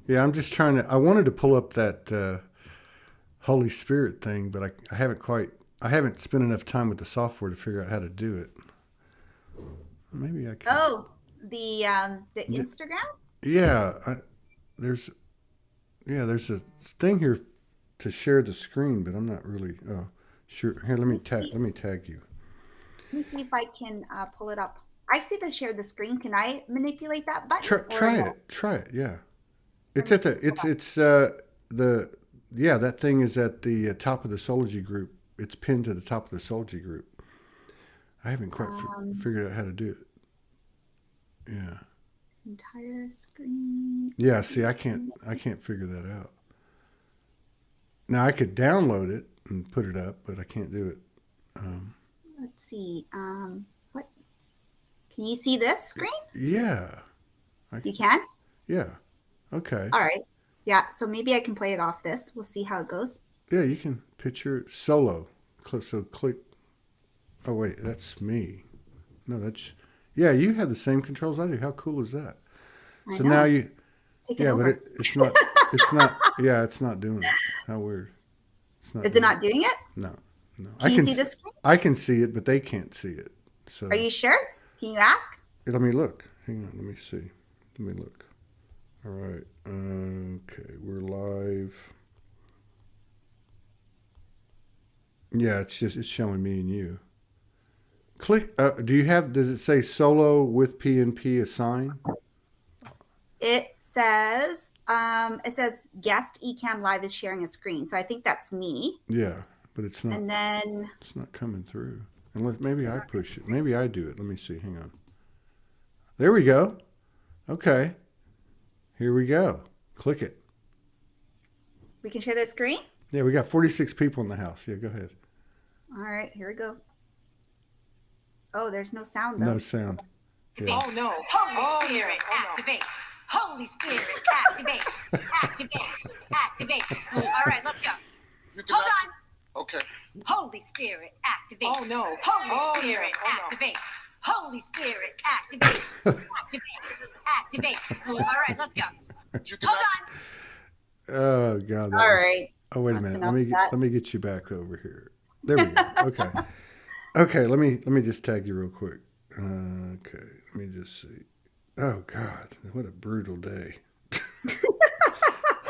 Yeah, I'm just trying to. I wanted to pull up that Holy Spirit thing, but I haven't quite. I haven't spent enough time with the software to figure out how to do it. Maybe I can. Oh, the Instagram? Yeah, there's there's a thing here to share the screen, but I'm not really. Oh, sure. Here, Let me see. let me tag you. Let me see if I can pull it up. I see the share the screen. Can I manipulate that button or Try no? it. Try it. Yeah. Let It's me at see. the Hold on. it's the yeah, that thing is at the top of the Soulogy group. It's pinned to the top of the Soulogy group. I haven't quite Um, figured out how to do it. Yeah. Entire screen. Yeah, See see, if I can. I can't figure that out. Now I could download it and put it up, but I can't do it. Um, Let's see. What can you see this screen? yeah. I, You can. yeah. Okay. All right. Yeah. So maybe I can play it off this. We'll see how it goes. Yeah, you can picture solo. So click. Oh wait, that's me. No, that's yeah. You have the same controls I do. How cool is that? I So now know. you Take it yeah, but over. it's not yeah, it's not doing it. How weird. It's not Is it doing it. not doing it? No, no. Can you see the screen? I can see it, but they can't see it. Are So you sure? Can you ask? let me look. Hang on. Let me see. Let me look. All right. Okay, we're live. Yeah, it's showing me and you. Click. Do you have? Does it say solo with PNP assign? It says guest eCam live is sharing a screen. So I think that's me. Yeah, but it's not. And then It's not coming through. Unless maybe is it I not push it. Maybe I do it. Let me see. Hang on. There we go. Okay. Here we go. Click it. we can share the screen? Yeah, we got 46 people in the house. Yeah, go ahead. All right, here we go. Oh, there's no sound No though. sound. Activate. Yeah. Oh no. Holy Spirit, activate. Holy Spirit, activate. Activate. Activate. All right, let's go. Hold on. Okay. Holy Spirit, activate. Oh no. Holy Spirit, activate. Holy Spirit, activate. Activate. Activate. All right, let's go. Hold on. Oh God, that All was. right. Oh wait a That's minute. enough of that. Let me get you back over here. There we go. Okay. Okay. Let me just tag you real quick. Okay. Let me just see. Oh God, what a brutal day.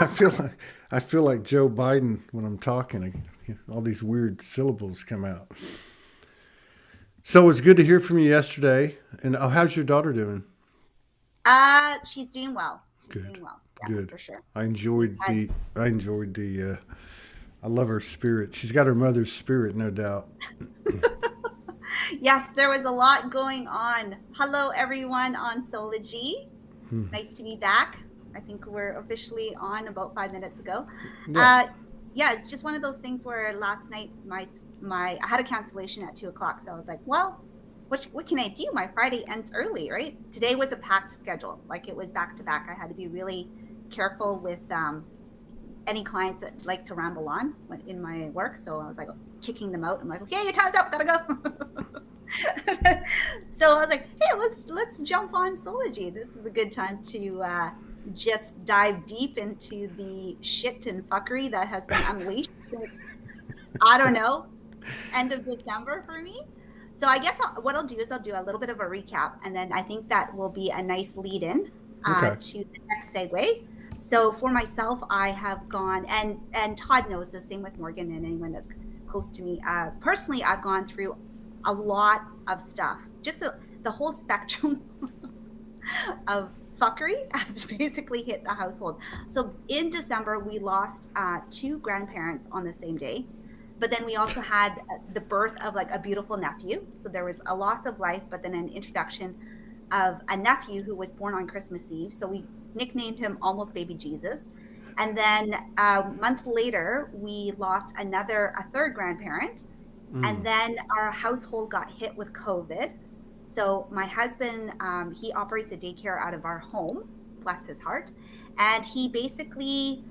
I feel like Joe Biden when I'm talking. All these weird syllables come out. So it was good to hear from you yesterday. And oh, how's your daughter doing? She's doing well. She's Good, doing well. Yeah, good. for sure. I We've enjoyed had the. I enjoyed the. I love her spirit. She's got her mother's spirit, no doubt. yes, there was a lot going on. Hello everyone on Soulogy. Hmm. Nice to be back. I think we're officially on about 5 minutes ago. Yeah. Uh, yeah, it's just one of those things where last night my I had a cancellation at 2 o'clock, so I was like, well, what can I do? My Friday ends early, right? Today was a packed schedule, like it was back to back. I had to be really careful with any clients that like to ramble on in my work, so I was like kicking them out. I'm like, okay, your time's up, gotta go. So I was like, hey, let's jump on Soulogy. This is a good time to just dive deep into the shit and fuckery that has been unleashed since I don't know end of December for me. So I guess what I'll do is I'll do a little bit of a recap, and then I think that will be a nice lead in Okay. to the next segue. So for myself, I have gone, and Todd knows the same with Morgan and anyone that's close to me. Personally, I've gone through a lot of stuff, just the whole spectrum of fuckery has basically hit the household. So in December, we lost two grandparents on the same day. But then we also had the birth of like a beautiful nephew. So there was a loss of life, but then an introduction of a nephew who was born on Christmas Eve. So we nicknamed him Almost Baby Jesus. And then a month later, we lost a third grandparent. And Mm. then our household got hit with COVID. So my husband, he operates a daycare out of our home, bless his heart. And he basically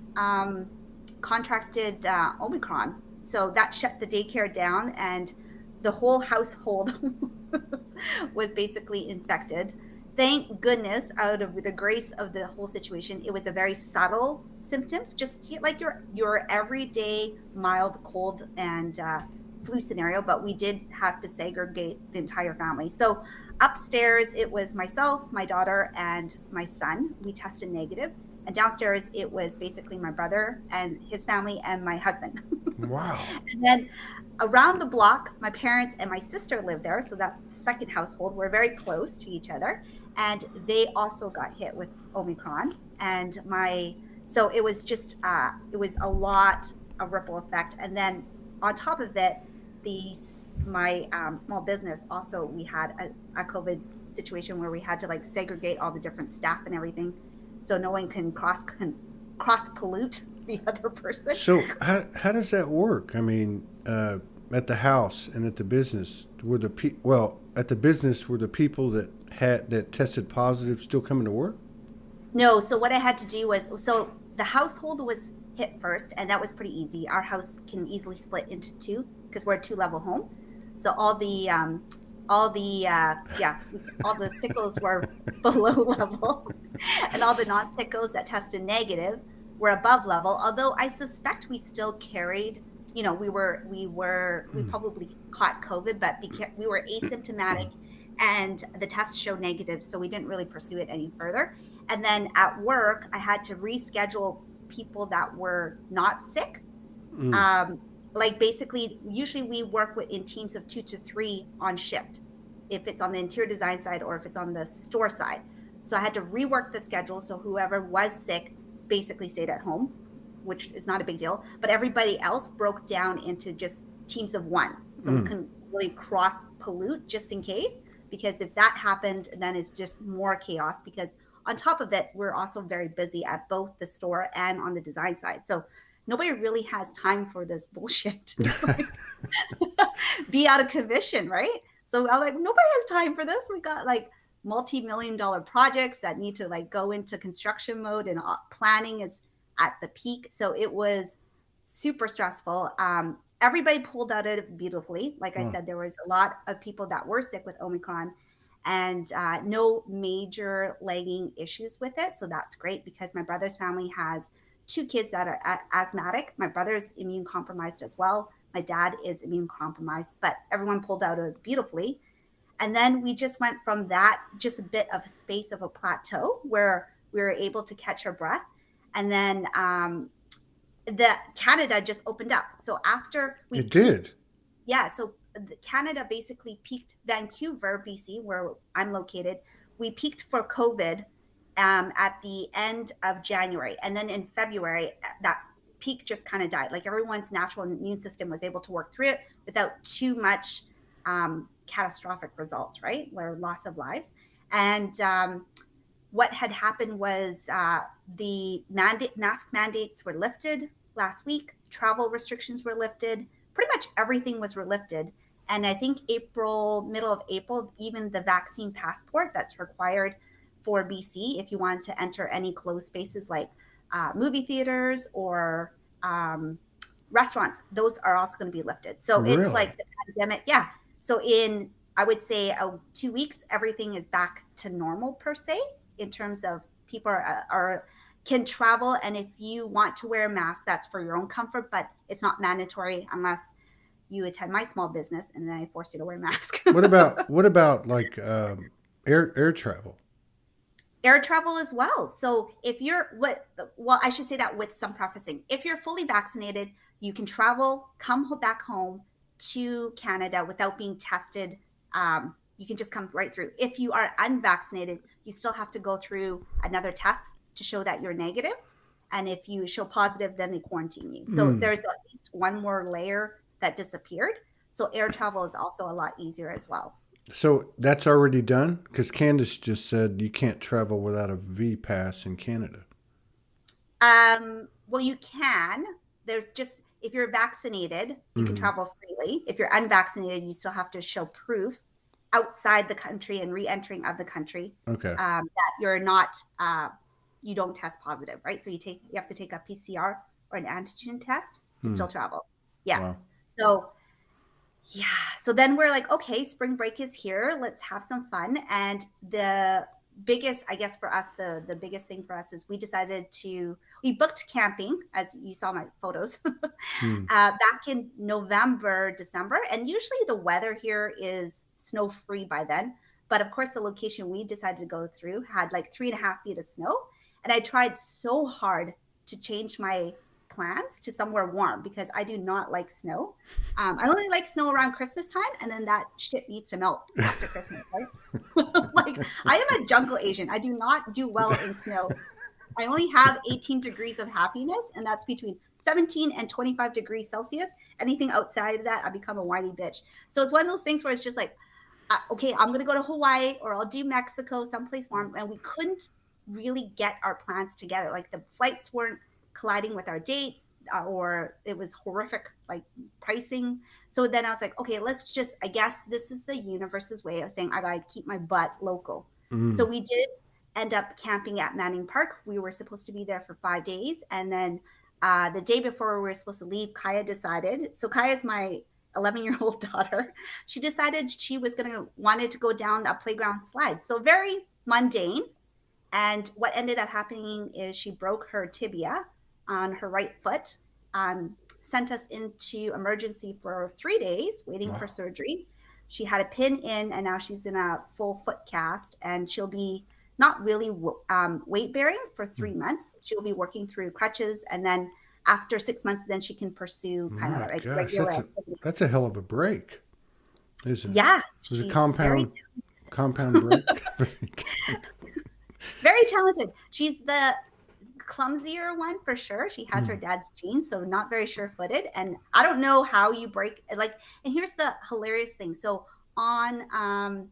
contracted Omicron. So that shut the daycare down, and the whole household was basically infected. thank goodness, out of the grace of the whole situation, it was a very subtle symptoms, just like your everyday mild cold and flu scenario. But we did have to segregate the entire family. So upstairs, it was myself, my daughter, and my son. We tested negative, and downstairs it was basically my brother and his family and my husband. Wow. And then around the block, my parents and my sister lived there. So that's the second household. We're very close to each other. And they also got hit with Omicron. And so it was just, it was a lot of ripple effect. And then on top of it, my small business also, we had a COVID situation where we had to like segregate all the different staff and everything. So no one can cross pollute the other person. So how does that work? I mean, at the house and at the business, at the business were the people that tested positive still coming to work? No, so what I had to do was, so the household was hit first, and that was pretty easy. Our house can easily split into two because we're a 2-level home. So all the sickos were below level, and all the non-sickos that tested negative were above level. Although I suspect we still carried, we probably caught COVID, but because we were asymptomatic and the test showed negative, so we didn't really pursue it any further. And then at work, I had to reschedule people that were not sick. Like basically, usually we work in teams of 2 to 3 on shift, if it's on the interior design side or if it's on the store side. So I had to rework the schedule. So whoever was sick basically stayed at home, which is not a big deal. But everybody else broke down into just teams of 1. So we couldn't really cross pollute just in case, because if that happened, then it's just more chaos. Because on top of it, we're also very busy at both the store and on the design side. So nobody really has time for this bullshit to be out of commission, right? So I'm like, nobody has time for this. We got like multi-million-dollar projects that need to like go into construction mode, and planning is at the peak. So it was super stressful. Everybody pulled out of it beautifully. Like I said, there was a lot of people that were sick with Omicron, and no major lagging issues with it. So that's great, because my brother's family has 2 kids that are asthmatic. My brother's immune compromised as well. My dad is immune compromised, but everyone pulled out of it beautifully. And then we just went from that, just a bit of a space of a plateau where we were able to catch our breath. And then Canada just opened up. So after we did. Yeah. So Canada basically peaked. Vancouver, BC, where I'm located, we peaked for COVID at the end of January. And then in February, that peak just kind of died. Like everyone's natural immune system was able to work through it without too much catastrophic results, right? Where loss of lives. And what had happened was the mask mandates were lifted last week. Travel restrictions were lifted. Pretty much everything was lifted. And I think middle of April, even the vaccine passport that's required for BC, if you want to enter any closed spaces like movie theaters or restaurants, those are also going to be lifted. So Really? It's like the pandemic. Yeah. So I would say 2 weeks, everything is back to normal per se, in terms of people can travel. And if you want to wear a mask, that's for your own comfort, but it's not mandatory unless you attend my small business and then I force you to wear a mask. What about like air travel? Air travel as well. So if I should say that with some prefacing. If you're fully vaccinated, you can travel, come back home to Canada without being tested. You can just come right through. If you are unvaccinated, you still have to go through another test to show that you're negative. And if you show positive, then they quarantine you. So there's at least one more layer that disappeared. So air travel is also a lot easier as well. So that's already done? Because Candace just said you can't travel without a V pass in Canada. Well, you can. There's just, if you're vaccinated, you can travel freely. If you're unvaccinated, you still have to show proof outside the country and re-entering of the country. Okay. That you're not, you don't test positive, right? So you have to take a PCR or an antigen test to still travel. Yeah. Wow. So so then we're like, okay, spring break is here. Let's have some fun. And the biggest, I guess for us, the biggest thing for us is we booked camping, as you saw my photos, back in November, December. And usually the weather here is snow free by then. But of course, the location we decided to go through had like 3.5 feet of snow. And I tried so hard to change my plans to somewhere warm because I do not like snow. I only like snow around Christmas time, and then that shit needs to melt after Christmas, right? Like, I am a jungle Asian. I do not do well in snow. I only have 18 degrees of happiness, and that's between 17 and 25 degrees Celsius. Anything outside of that, I become a whiny bitch. So it's one of those things where it's just like, okay, I'm going to go to Hawaii, or I'll do Mexico, someplace warm. And we couldn't really get our plans together. Like, the flights weren't colliding with our dates, or it was horrific, like, pricing. So then I was like, okay, let's just, I guess this is the universe's way of saying I got to keep my butt local. So we did end up camping at Manning Park. We were supposed to be there for 5 days. And then the day before we were supposed to leave, Kaya decided, so Kaya's my 11-year-old daughter, she decided she was wanted to go down a playground slide. So very mundane. And what ended up happening is she broke her tibia on her right foot, sent us into emergency for 3 days waiting for surgery. She had a pin in, and now she's in a full foot cast, and she'll be not really weight bearing for 3 months. She'll be working through crutches, and then after 6 months, then she can pursue kind of like regular. That's a hell of a break, isn't it? Yeah, it's a compound break. Very talented. She's the clumsier one for sure. She has her dad's genes, so not very sure-footed. And I don't know how you break, like, and here's the hilarious thing. So on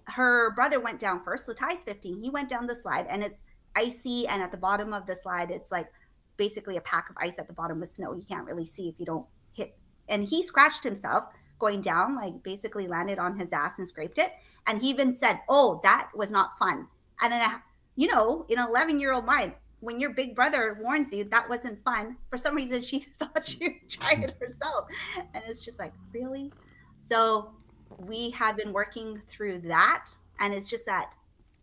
her brother went down first. So Ty's 15. He went down the slide, and it's icy, and at the bottom of the slide, it's like basically a pack of ice at the bottom with snow. You can't really see if you don't hit. And he scratched himself going down, like basically landed on his ass and scraped it. And he even said, "Oh, that was not fun." And then, in an 11-year-old mind, when your big brother warns you that wasn't fun, for some reason she thought she would try it herself. And it's just like, really? So we have been working through that. And it's just that,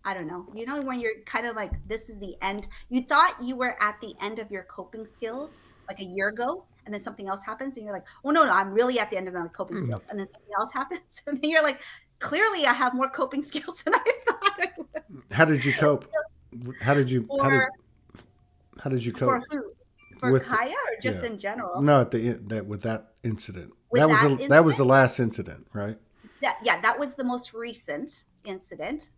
I don't know, when you're kind of like, this is the end. You thought you were at the end of your coping skills like a year ago, and then something else happens, and you're like, oh, no, I'm really at the end of my coping skills. And then something else happens, and then you're like, clearly I have more coping skills than I thought I would. How did you cope? How did you cope? For who? For Kaya, or just in general? No, at the end, with that incident. That was the last incident, right? That was the most recent incident.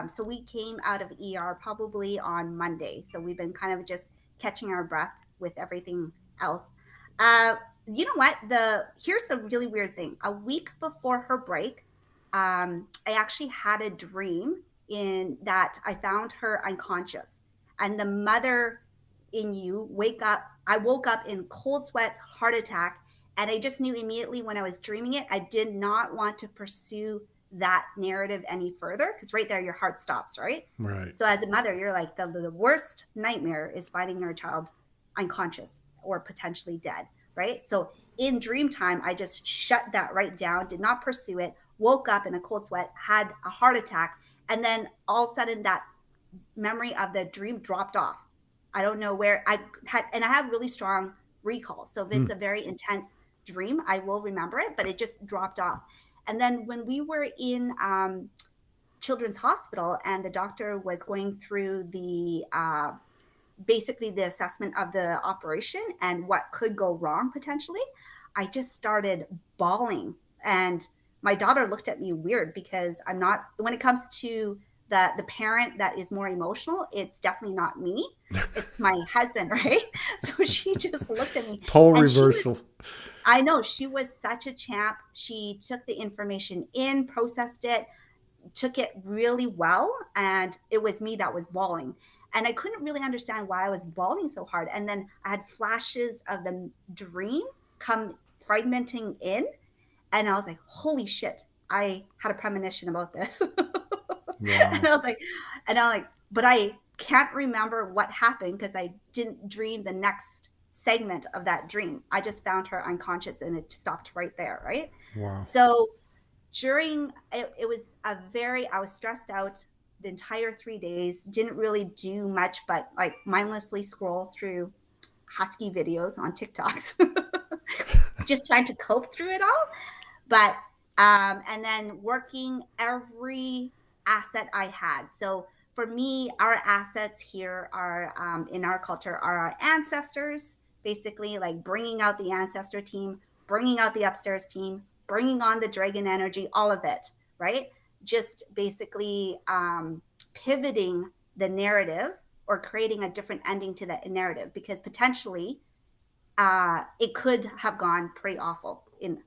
So we came out of ER probably on Monday. So we've been kind of just catching our breath with everything else. You know what? Here's the really weird thing. A week before her break, I actually had a dream in that I found her unconscious, and the mother in you I woke up in cold sweats, heart attack. And I just knew immediately when I was dreaming it, I did not want to pursue that narrative any further, because right there, your heart stops, right? Right. So as a mother, you're like, the worst nightmare is finding your child unconscious or potentially dead, right? So in dream time, I just shut that right down, did not pursue it, woke up in a cold sweat, had a heart attack, and then all of a sudden that memory of the dream dropped off. I don't know where I have really strong recall. So if it's a very intense dream, I will remember it, but it just dropped off. And then when we were in Children's Hospital and the doctor was going through basically the assessment of the operation and what could go wrong potentially, I just started bawling. And my daughter looked at me weird, because I'm not, when it comes to the parent that is more emotional, it's definitely not me. It's my husband, right? So she just looked at me. Pole reversal. I know. She was such a champ. She took the information in, processed it, took it really well. And it was me that was bawling. And I couldn't really understand why I was bawling so hard. And then I had flashes of the dream come fragmenting in. And I was like, holy shit, I had a premonition about this. Yeah. And I was like, but I can't remember what happened, because I didn't dream the next segment of that dream. I just found her unconscious, and it stopped right there. Right. Wow. So during, it was I was stressed out. the entire 3 days, didn't really do much but like mindlessly scroll through husky videos on TikToks, just trying to cope through it all. But and then working every asset I had. So for me, our assets here are in our culture are our ancestors, basically like bringing out the ancestor team, bringing out the upstairs team, bringing on the dragon energy, all of it, right? Just basically pivoting the narrative or creating a different ending to that narrative, because potentially it could have gone pretty awful. In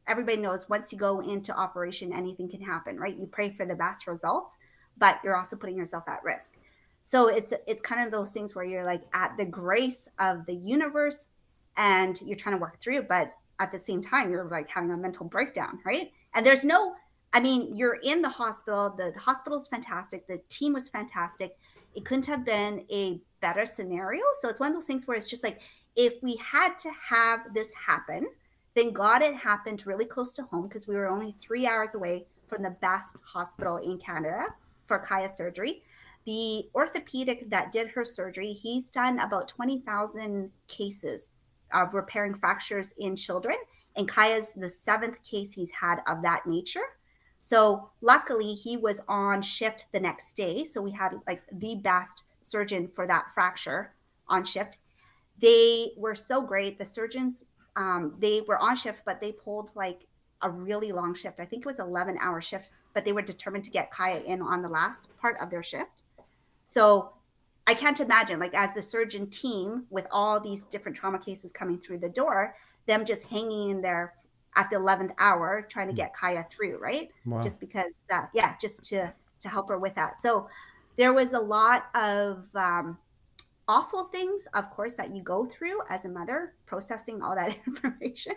everybody knows once you go into operation, anything can happen, right? You pray for the best results, but you're also putting yourself at risk. So it's kind of those things where you're like at the grace of the universe and you're trying to work through it, but at the same time you're like having a mental breakdown, right? And there's no, I mean, you're in the hospital. The hospital is fantastic. The team was fantastic. It couldn't have been a better scenario. So it's one of those things where it's just like, if we had to have this happen, thank God it happened really close to home, because we were only 3 hours away from the best hospital in Canada for Kaya surgery. The orthopedic that did her surgery, he's done about 20,000 cases of repairing fractures in children. And Kaya's the 7th case he's had of that nature. So luckily he was on shift the next day. So we had like the best surgeon for that fracture on shift. They were so great. The surgeons, they were on shift, but they pulled like a really long shift. I think it was 11-hour shift, but they were determined to get Kaya in on the last part of their shift. So I can't imagine, like, as the surgeon team with all these different trauma cases coming through the door, them just hanging in there at the 11th hour trying to get Kaya through, right? Wow. Just because, just to help her with that. So there was a lot of awful things, of course, that you go through as a mother, processing all that information.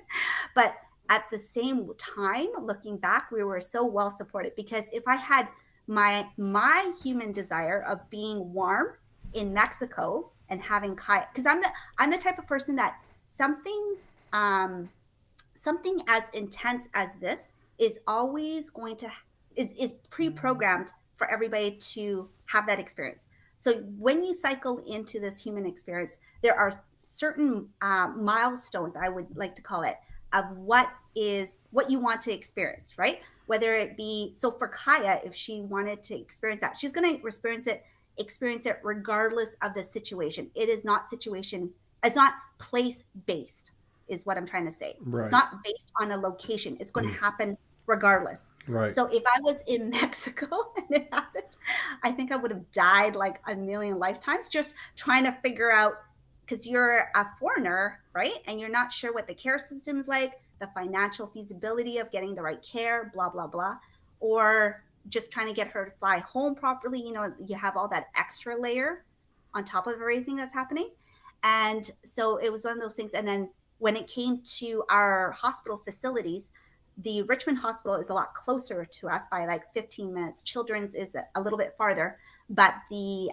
But at the same time, looking back, we were so well supported, because if I had my human desire of being warm in Mexico and having Kaya, because I'm the type of person that something as intense as this is always going to is pre-programmed for everybody to have that experience. So when you cycle into this human experience, there are certain milestones, I would like to call it, of what you want to experience, right? Whether it be, so for Kaya, if she wanted to experience that, she's going to experience it regardless of the situation. It is not it's not place-based, is what I'm trying to say. Right. It's not based on a location. It's going to happen regardless. Right. So if I was in Mexico and it happened, I think I would have died like a million lifetimes just trying to figure out, because you're a foreigner, right? And you're not sure what the care system is like, the financial feasibility of getting the right care, blah, blah, blah. Or just trying to get her to fly home properly. You know, you have all that extra layer on top of everything that's happening. And so it was one of those things. And then when it came to our hospital facilities, the Richmond Hospital is a lot closer to us by like 15 minutes. Children's is a little bit farther, but the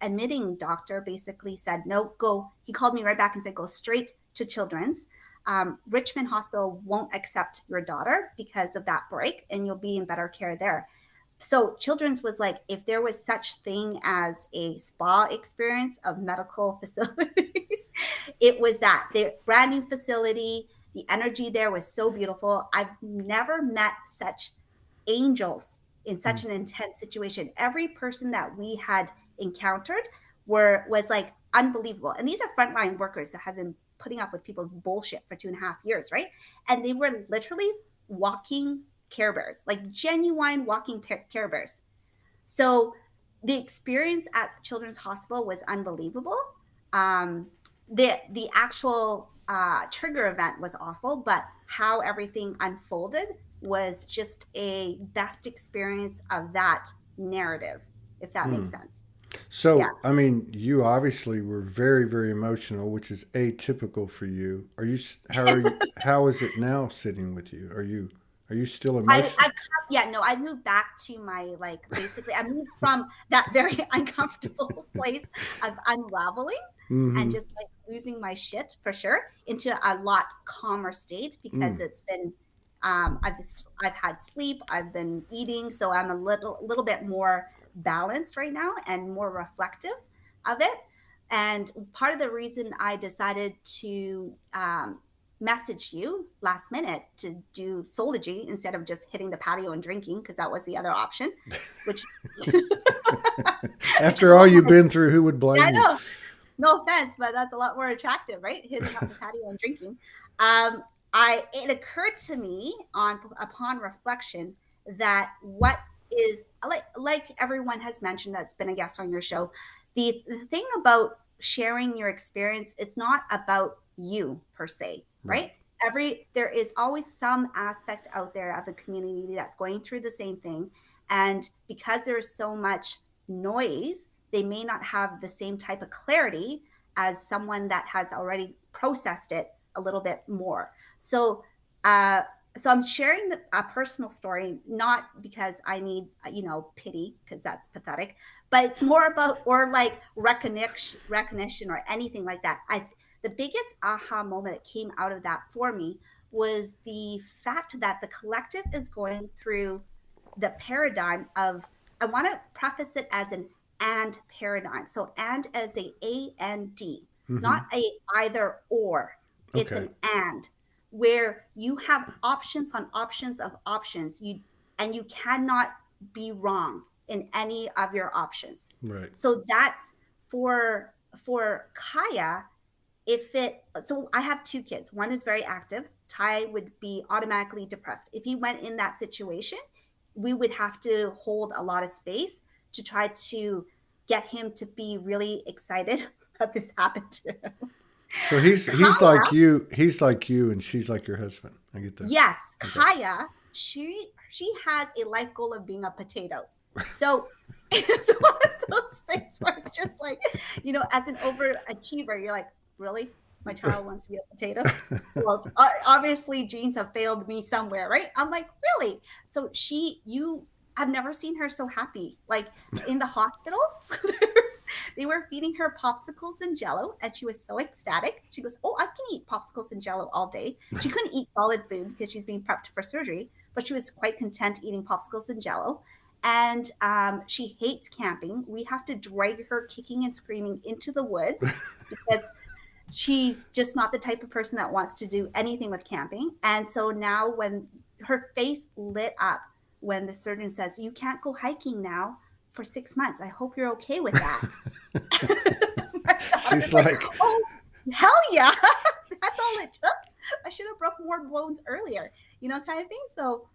admitting doctor basically said, no, go. He called me right back and said, go straight to Children's. Richmond Hospital won't accept your daughter because of that break, and you'll be in better care there. So Children's was like, if there was such thing as a spa experience of medical facilities, it was that. The brand new facility, the energy there was so beautiful. I've never met such angels in such an intense situation. Every person that we had encountered was like unbelievable. And these are frontline workers that have been putting up with people's bullshit for 2.5 years, right? And they were literally walking Care Bears, like genuine walking Care Bears. So the experience at Children's Hospital was unbelievable. The actual trigger event was awful, but how everything unfolded was just a best experience of that narrative, if that makes sense. So, Yeah. I mean, you obviously were very, very emotional, which is atypical for you. How is it now sitting with you? Are you still emotional? I moved back to my, like, basically, I moved from that very uncomfortable place of unraveling and just like losing my shit for sure into a lot calmer state, because it's been, I've had sleep, I've been eating, so I'm a little bit more balanced right now and more reflective of it. And part of the reason I decided to message you last minute to do Soulogy instead of just hitting the patio and drinking, because that was the other option, which After all you've been through, who would blame I you? know, no offense, but that's a lot more attractive, right? Hitting up the patio and drinking. It occurred to me upon reflection that what is like everyone has mentioned that's been a guest on your show, the thing about sharing your experience is not about you per se, right? There is always some aspect out there of the community that's going through the same thing, and because there's so much noise, they may not have the same type of clarity as someone that has already processed it a little bit more. So I'm sharing a personal story, not because I need, pity, because that's pathetic, but it's more about, or like recognition or anything like that. The biggest aha moment that came out of that for me was the fact that the collective is going through the paradigm of, I want to preface it as an and paradigm. So and as a and D, not a either or. It's Okay. an and, where you have options on options of options. And you cannot be wrong in any of your options. Right. So that's for Kaya. So I have two kids. One is very active. Ty would be automatically depressed. If he went in that situation, we would have to hold a lot of space to try to get him to be really excited that this happened to him. So he's like you. He's like you, and she's like your husband. I get that. Yes, Okay. Kaya, she has a life goal of being a potato. So it's one of those things where it's just like, as an overachiever, you're like, really? My child wants to be a potato? Well, obviously genes have failed me somewhere, right? I'm like, really? So I've never seen her so happy. Like in the hospital, they were feeding her popsicles and Jello, and she was so ecstatic. She goes, "Oh, I can eat popsicles and Jello all day." She couldn't eat solid food because she's being prepped for surgery, but she was quite content eating popsicles and Jello. And she hates camping. We have to drag her kicking and screaming into the woods because she's just not the type of person that wants to do anything with camping. And so now when her face lit up when the surgeon says, "You can't go hiking now for 6 months. I hope you're okay with that." She's like, "Oh, hell yeah." That's all it took. I should have broke more bones earlier, kind of thing. So,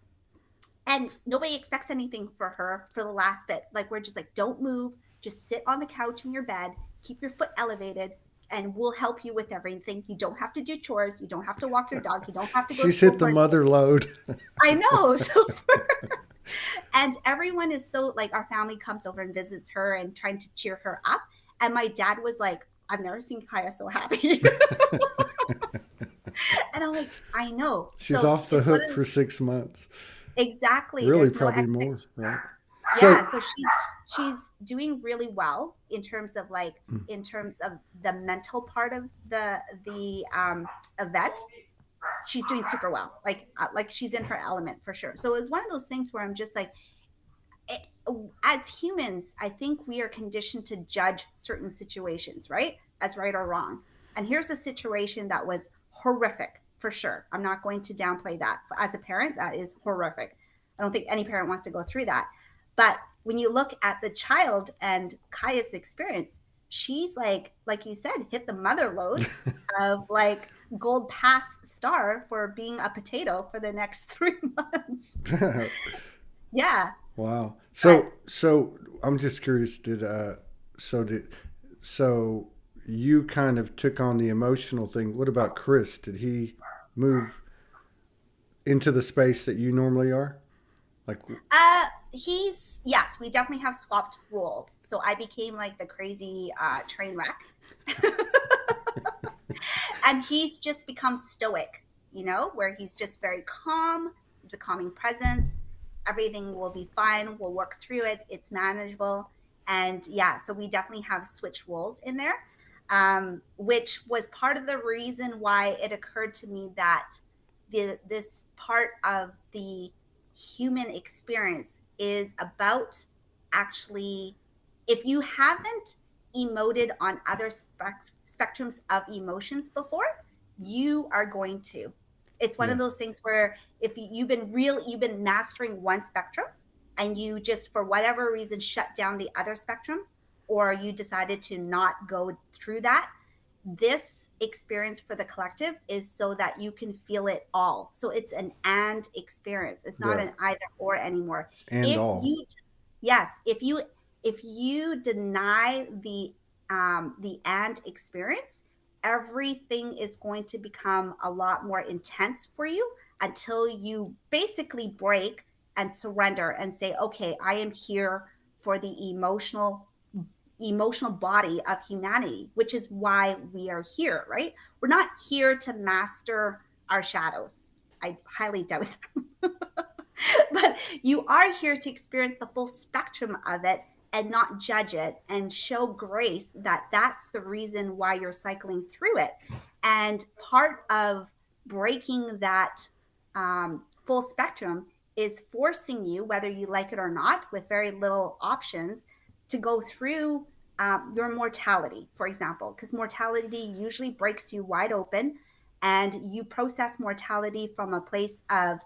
and nobody expects anything for her for the last bit. Like, we're just like, don't move. Just sit on the couch in your bed. Keep your foot elevated, and we'll help you with everything. You don't have to do chores. You don't have to walk your dog. You don't have to go. She's hit the mother load. I know. So and everyone is so, like, our family comes over and visits her and trying to cheer her up. And my dad was like, "I've never seen Kaya so happy." And I'm like, I know. She's so off the hook for 6 months. Exactly. Really, There's probably no more, right? Yeah, so she's doing really well in terms of the mental part of the event. She's doing super well. Like she's in her element for sure. So it was one of those things where I'm just like, as humans, I think we are conditioned to judge certain situations, right, as right or wrong. And here's a situation that was horrific for sure. I'm not going to downplay that. As a parent, that is horrific. I don't think any parent wants to go through that. But when you look at the child and Kaya's experience, she's like you said, hit the mother load of like gold pass star for being a potato for the next 3 months. Yeah. Wow. So I'm just curious. So you kind of took on the emotional thing. What about Chris? Did he move into the space that you normally are? Like, yes, we definitely have swapped roles. So I became like the crazy train wreck. And he's just become stoic, where he's just very calm. He's a calming presence. Everything will be fine. We'll work through it. It's manageable. And yeah, so we definitely have switched roles in there, which was part of the reason why it occurred to me that this part of the human experience is about actually, if you haven't emoted on other spectrums of emotions before, you are going to. It's one of those things where if you've been mastering one spectrum and you just, for whatever reason, shut down the other spectrum, or you decided to not go through that, this experience for the collective is so that you can feel it all. So it's an and experience. It's not an either or anymore. And If all. you, yes, if you deny the and experience, everything is going to become a lot more intense for you until you basically break and surrender and say, okay, I am here for the emotional body of humanity, which is why we are here, right? We're not here to master our shadows. I highly doubt that. But you are here to experience the full spectrum of it and not judge it, and show grace that that's the reason why you're cycling through it. And part of breaking that full spectrum is forcing you, whether you like it or not, with very little options, to go through your mortality, for example, because mortality usually breaks you wide open, and you process mortality from a place of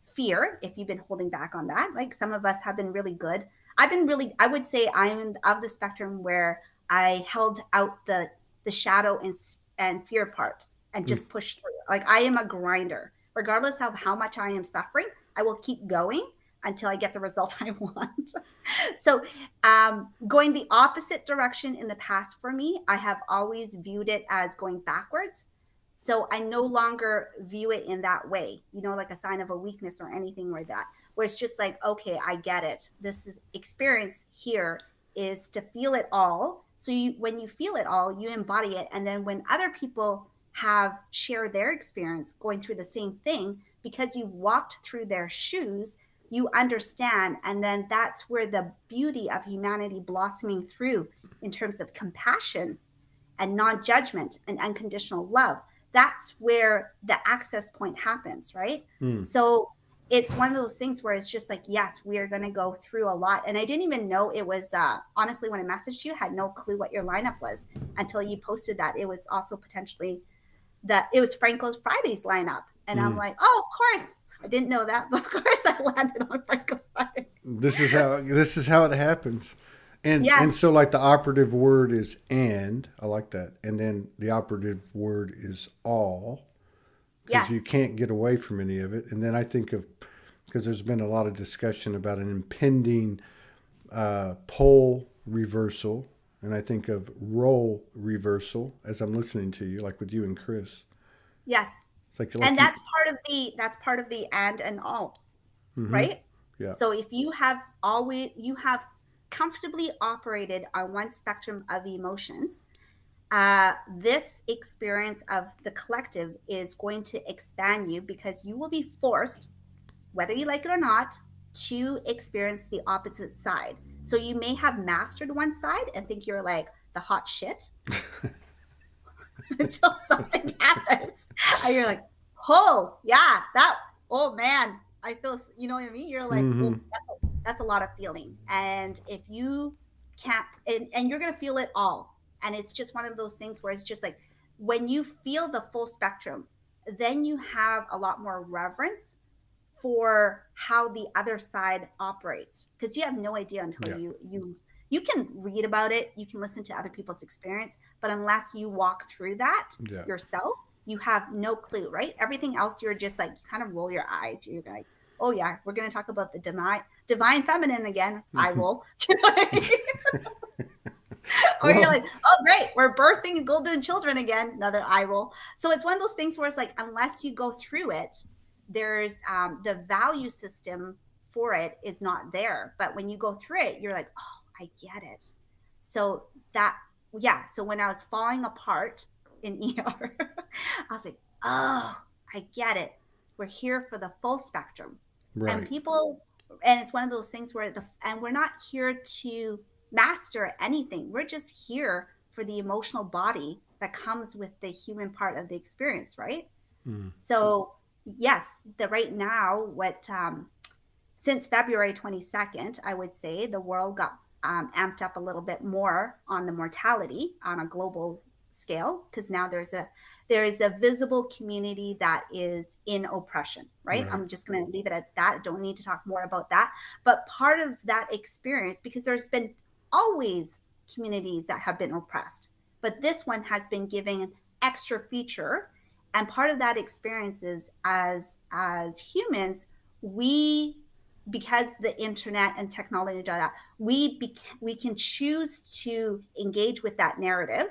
fear. If you've been holding back on that, like some of us have been really good. I would say I'm of the spectrum where I held out the shadow and fear part and just pushed through. Like I am a grinder, regardless of how much I am suffering. I will keep going until I get the result I want. So going the opposite direction in the past for me, I have always viewed it as going backwards. So I no longer view it in that way, like a sign of a weakness or anything like that, where it's just like, okay, I get it. This is experience here is to feel it all. So when you feel it all, you embody it. And then when other people have shared their experience going through the same thing, because you walked through their shoes, you understand. And then that's where the beauty of humanity blossoming through in terms of compassion and non-judgment and unconditional love. That's where the access point happens, right? So it's one of those things where it's just like, yes, we are going to go through a lot. And I didn't even know it was, honestly, when I messaged you, had no clue what your lineup was until you posted that. It was also potentially it was Franco's Fridays lineup. And I'm like, oh, of course. I didn't know that, but of course I landed on Franco Friday. This is how it happens. And Yes. and so like the operative word is and, I like that. And then the operative word is all, because Yes. you can't get away from any of it. And then I think of, because there's been a lot of discussion about an impending pole reversal, and I think of role reversal as I'm listening to you, like with you and Chris. Yes. It's like And that's part of the and all, right? Yeah. So if you have comfortably operated on one spectrum of emotions, this experience of the collective is going to expand you, because you will be forced, whether you like it or not, to experience the opposite side. So you may have mastered one side and think you're like the hot shit until something happens. And you're like, oh, yeah, oh man, I feel, you know what I mean? You're like, well, that's a lot of feeling. And if you can't, and you're going to feel it all. And it's just one of those things where it's just like, when you feel the full spectrum, then you have a lot more reverence for how the other side operates, because you have no idea until you can read about it, you can listen to other people's experience, but unless you walk through that yourself, you have no clue, right? Everything else, you're just like, you kind of roll your eyes. You're like, oh yeah, we're going to talk about the divine feminine again. I roll. Or you're like, oh great, we're birthing golden children again. Another eye roll. So it's one of those things where it's like, unless you go through it, there's the value system for it is not there. But when you go through it, you're like, oh, I get it. So so when I was falling apart in ER, I was like, oh, I get it. We're here for the full spectrum. Right. And it's one of those things where and we're not here to master anything. We're just here for the emotional body that comes with the human part of the experience, right? So yes, right now, what since February 22nd, I would say the world got amped up a little bit more on the mortality on a global scale, because now there is a visible community that is in oppression, right? Right. I'm just going to leave it at that. Don't need to talk more about that. But part of that experience, because there's been always communities that have been oppressed, but this one has been given an extra feature. And part of that experience is as humans, because the internet and technology, we can choose to engage with that narrative,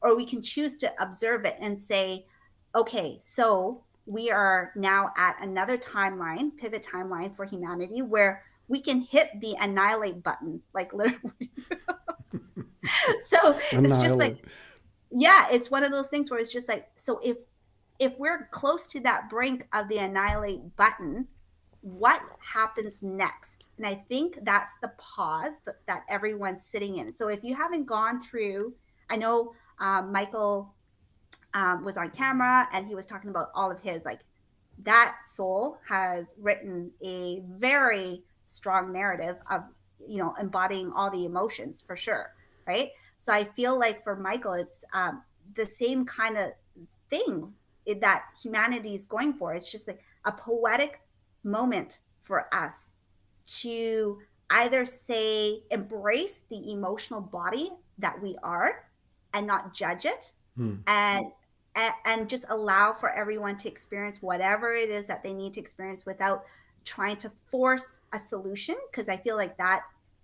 or we can choose to observe it and say, okay, so we are now at another pivot timeline for humanity, where we can hit the annihilate button, like literally. So it's just like, yeah, it's one of those things where it's just like, so if we're close to that brink of the annihilate button, what happens next? And I think that's the pause that everyone's sitting in. So if you haven't gone through, I know Michael was on camera and he was talking about all of his, like, that soul has written a very strong narrative of, embodying all the emotions for sure, right? So I feel like for Michael, it's the same kind of thing that humanity is going for. It's just like a poetic moment for us to either say, embrace the emotional body that we are and not judge it, and just allow for everyone to experience whatever it is that they need to experience without trying to force a solution. Because I feel like that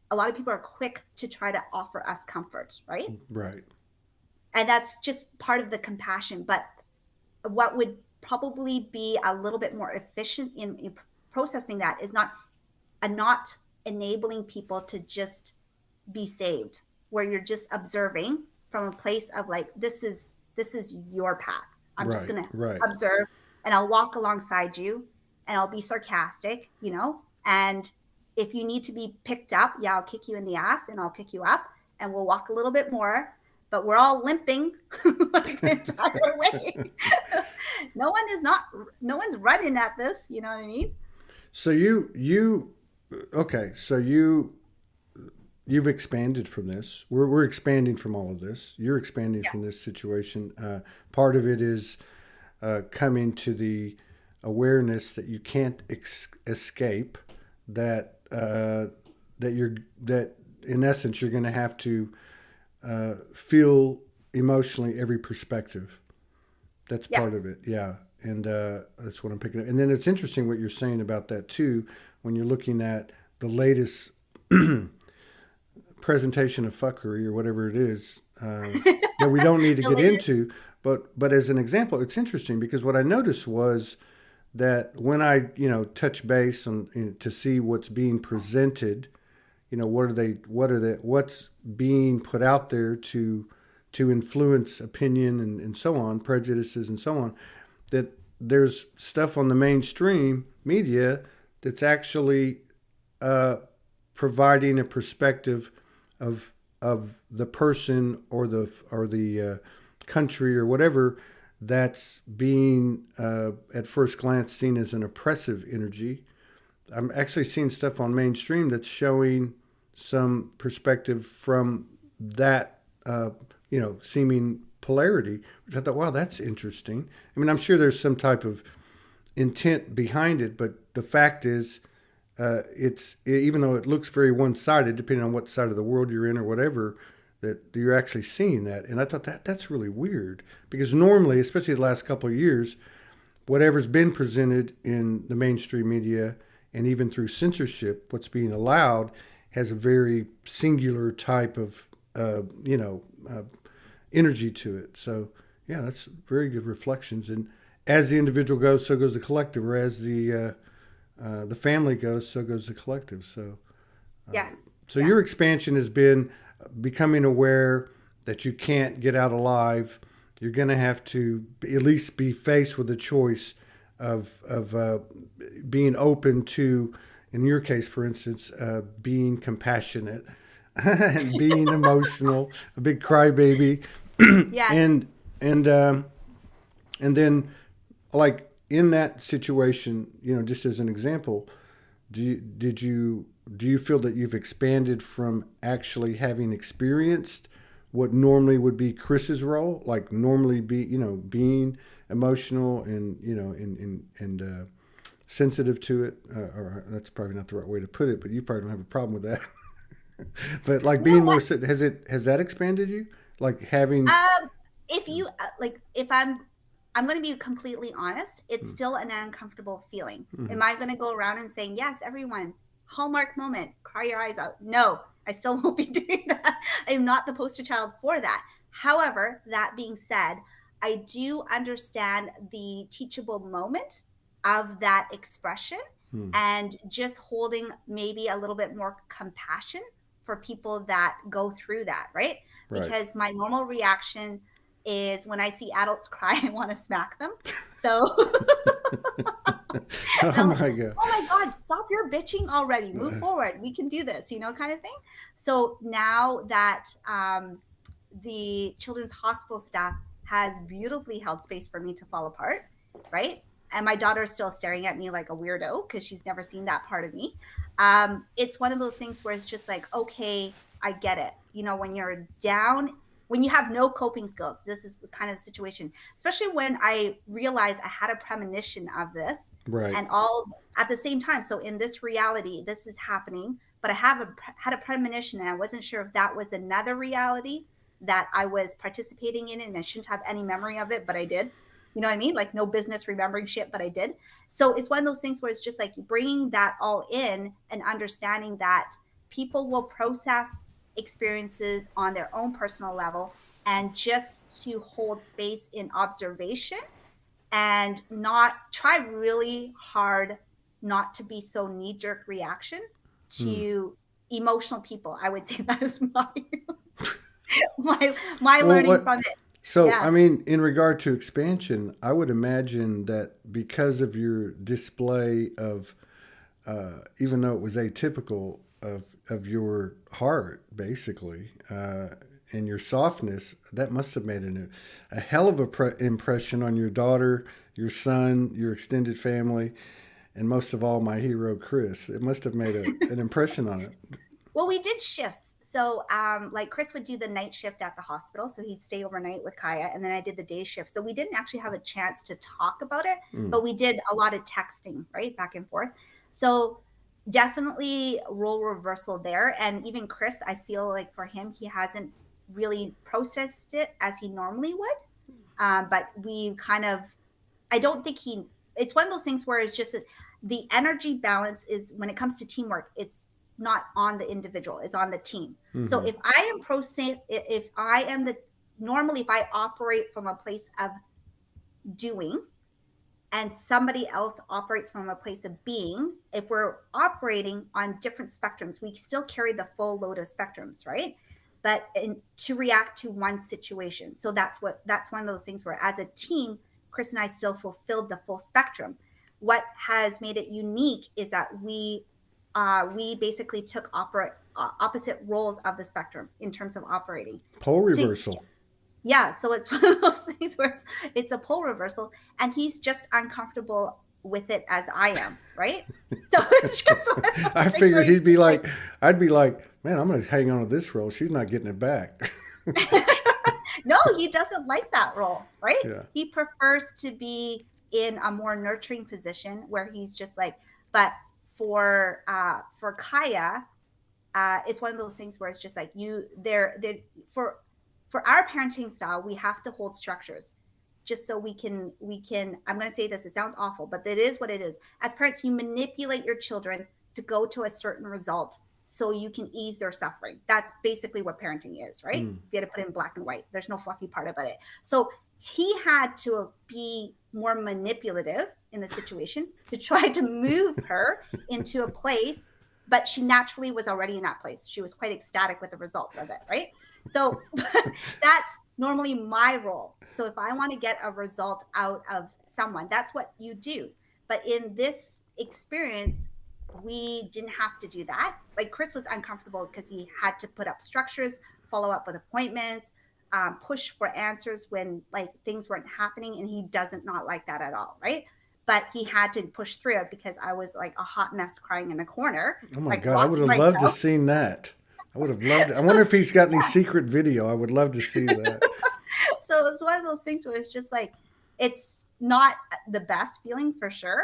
a lot of people are quick to try to offer us comfort, right? Right. And that's just part of the compassion. But what would probably be a little bit more efficient in processing that is not enabling people to just be saved, where you're just observing from a place of like, this is your path. I'm just going to observe, and I'll walk alongside you, and I'll be sarcastic, and if you need to be picked up, yeah, I'll kick you in the ass and I'll pick you up, and we'll walk a little bit more, but we're all limping like the entire way. No one's running at this, you know what I mean? So you've expanded from this. We're expanding from all of this. You're expanding from this situation. Part of it is coming to the awareness that you can't escape. That in essence you're going to have to feel emotionally every perspective. That's part of it. Yeah. And that's what I'm picking up. And then it's interesting what you're saying about that too, when you're looking at the latest presentation of fuckery or whatever it is that we don't need to get into. But as an example, it's interesting because what I noticed was that when I, touch base on to see what's being presented, what's being put out there to influence opinion and so on, prejudices and so on, that there's stuff on the mainstream media that's actually providing a perspective of the person or the country or whatever that's being at first glance seen as an oppressive energy. I'm actually seeing stuff on mainstream that's showing some perspective from that seeming polarity, which I thought, wow, that's interesting. I mean, I'm sure there's some type of intent behind it, but the fact is, it's, even though it looks very one-sided, depending on what side of the world you're in or whatever, that you're actually seeing that. And I thought that's really weird, because normally, especially the last couple of years, whatever's been presented in the mainstream media and even through censorship, what's being allowed has a very singular type of, energy to it. So, yeah, that's very good reflections. And as the individual goes, so goes the collective. Or as the family goes, so goes the collective. So, your expansion has been becoming aware that you can't get out alive. You're going to have to at least be faced with a choice of being open to, in your case, for instance, being compassionate and being emotional, a big crybaby. And then, like, in that situation, just as an example, Do you feel that you've expanded from actually having experienced what normally would be Chris's role, like normally being emotional and sensitive to it, or that's probably not the right way to put it, but you probably don't have a problem with that. But like being more, has that expanded you? Like having, If you if I'm going to be completely honest, it's still an uncomfortable feeling. Am I going to go around and saying, yes, everyone, Hallmark moment, cry your eyes out? No, I still won't be doing that. I am not the poster child for that. However, that being said, I do understand the teachable moment of that expression and just holding maybe a little bit more compassion for people that go through that, right? right. Because my normal reaction is when I see adults cry, I want to smack them. So, Oh my God. oh my God, stop your bitching already. Move forward. We can do this, kind of thing. So now that the children's hospital staff has beautifully held space for me to fall apart, right? And my daughter is still staring at me like a weirdo because she's never seen that part of me. It's one of those things where it's just like, okay, I get it. When you're down, when you have no coping skills, this is kind of the situation, especially when I realized I had a premonition of this Right. and all at the same time. So in this reality, this is happening, but I had a premonition and I wasn't sure if that was another reality that I was participating in and I shouldn't have any memory of it, but I did. You know what I mean? Like no business remembering shit, but I did. So it's one of those things where it's just like bringing that all in and understanding that people will process experiences on their own personal level, and just to hold space in observation and not try really hard not to be so knee-jerk reaction to emotional people. I would say that is my learning from it. So, Yeah. I mean, in regard to expansion, I would imagine that because of your display of, even though it was atypical of your heart, basically, and your softness, that must have made a hell of a impression on your daughter, your son, your extended family, and most of all, my hero, Chris. It must have made an impression on it. Well, we did shifts. So, like Chris would do the night shift at the hospital. So he'd stay overnight with Kaya. And then I did the day shift. So we didn't actually have a chance to talk about it, but we did a lot of texting, right? Back and forth. So definitely role reversal there. And even Chris, I feel like for him, he hasn't really processed it as he normally would. But we kind of, I don't think it's one of those things where it's just the energy balance is when it comes to teamwork, it's not on the individual, it's on the team. So if I am normally if I operate from a place of doing and somebody else operates from a place of being, if we're operating on different spectrums, we still carry the full load of spectrums, right? But to react to one situation. So that's one of those things where as a team, Chris and I still fulfilled the full spectrum. What has made it unique is that we basically took opposite roles of the spectrum in terms of operating. Pole reversal. Yeah, so it's one of those things where it's a pole reversal, and he's just uncomfortable with it as I am, right? So it's just I figured he'd be like, I'd be like, man, I'm going to hang on to this role. She's not getting it back. No, he doesn't like that role, right? Yeah. He prefers to be in a more nurturing position where he's just like, but for Kaya, it's one of those things where it's just like for our parenting style, we have to hold structures just so we can, I'm going to say this, it sounds awful, but it is what it is. As parents, you manipulate your children to go to a certain result so you can ease their suffering. That's basically what parenting is, right? You had to put it in black and white. There's no fluffy part about it. So he had to be more manipulative in the situation to try to move her into a place, but she naturally was already in that place. She was quite ecstatic with the results of it, right? So that's normally my role. So if I want to get a result out of someone, that's what you do. But in this experience, we didn't have to do that. Like Chris was uncomfortable because he had to put up structures, follow up with appointments, push for answers when like things weren't happening, and he doesn't not like that at all, right? but he had to push through it because I was like a hot mess crying in a corner, Oh my like God, I would rocking have loved to myself. seen that. I would have loved it. I wonder if he's got any secret video. I would love to see that. So it's one of those things where it's just like, it's not the best feeling for sure.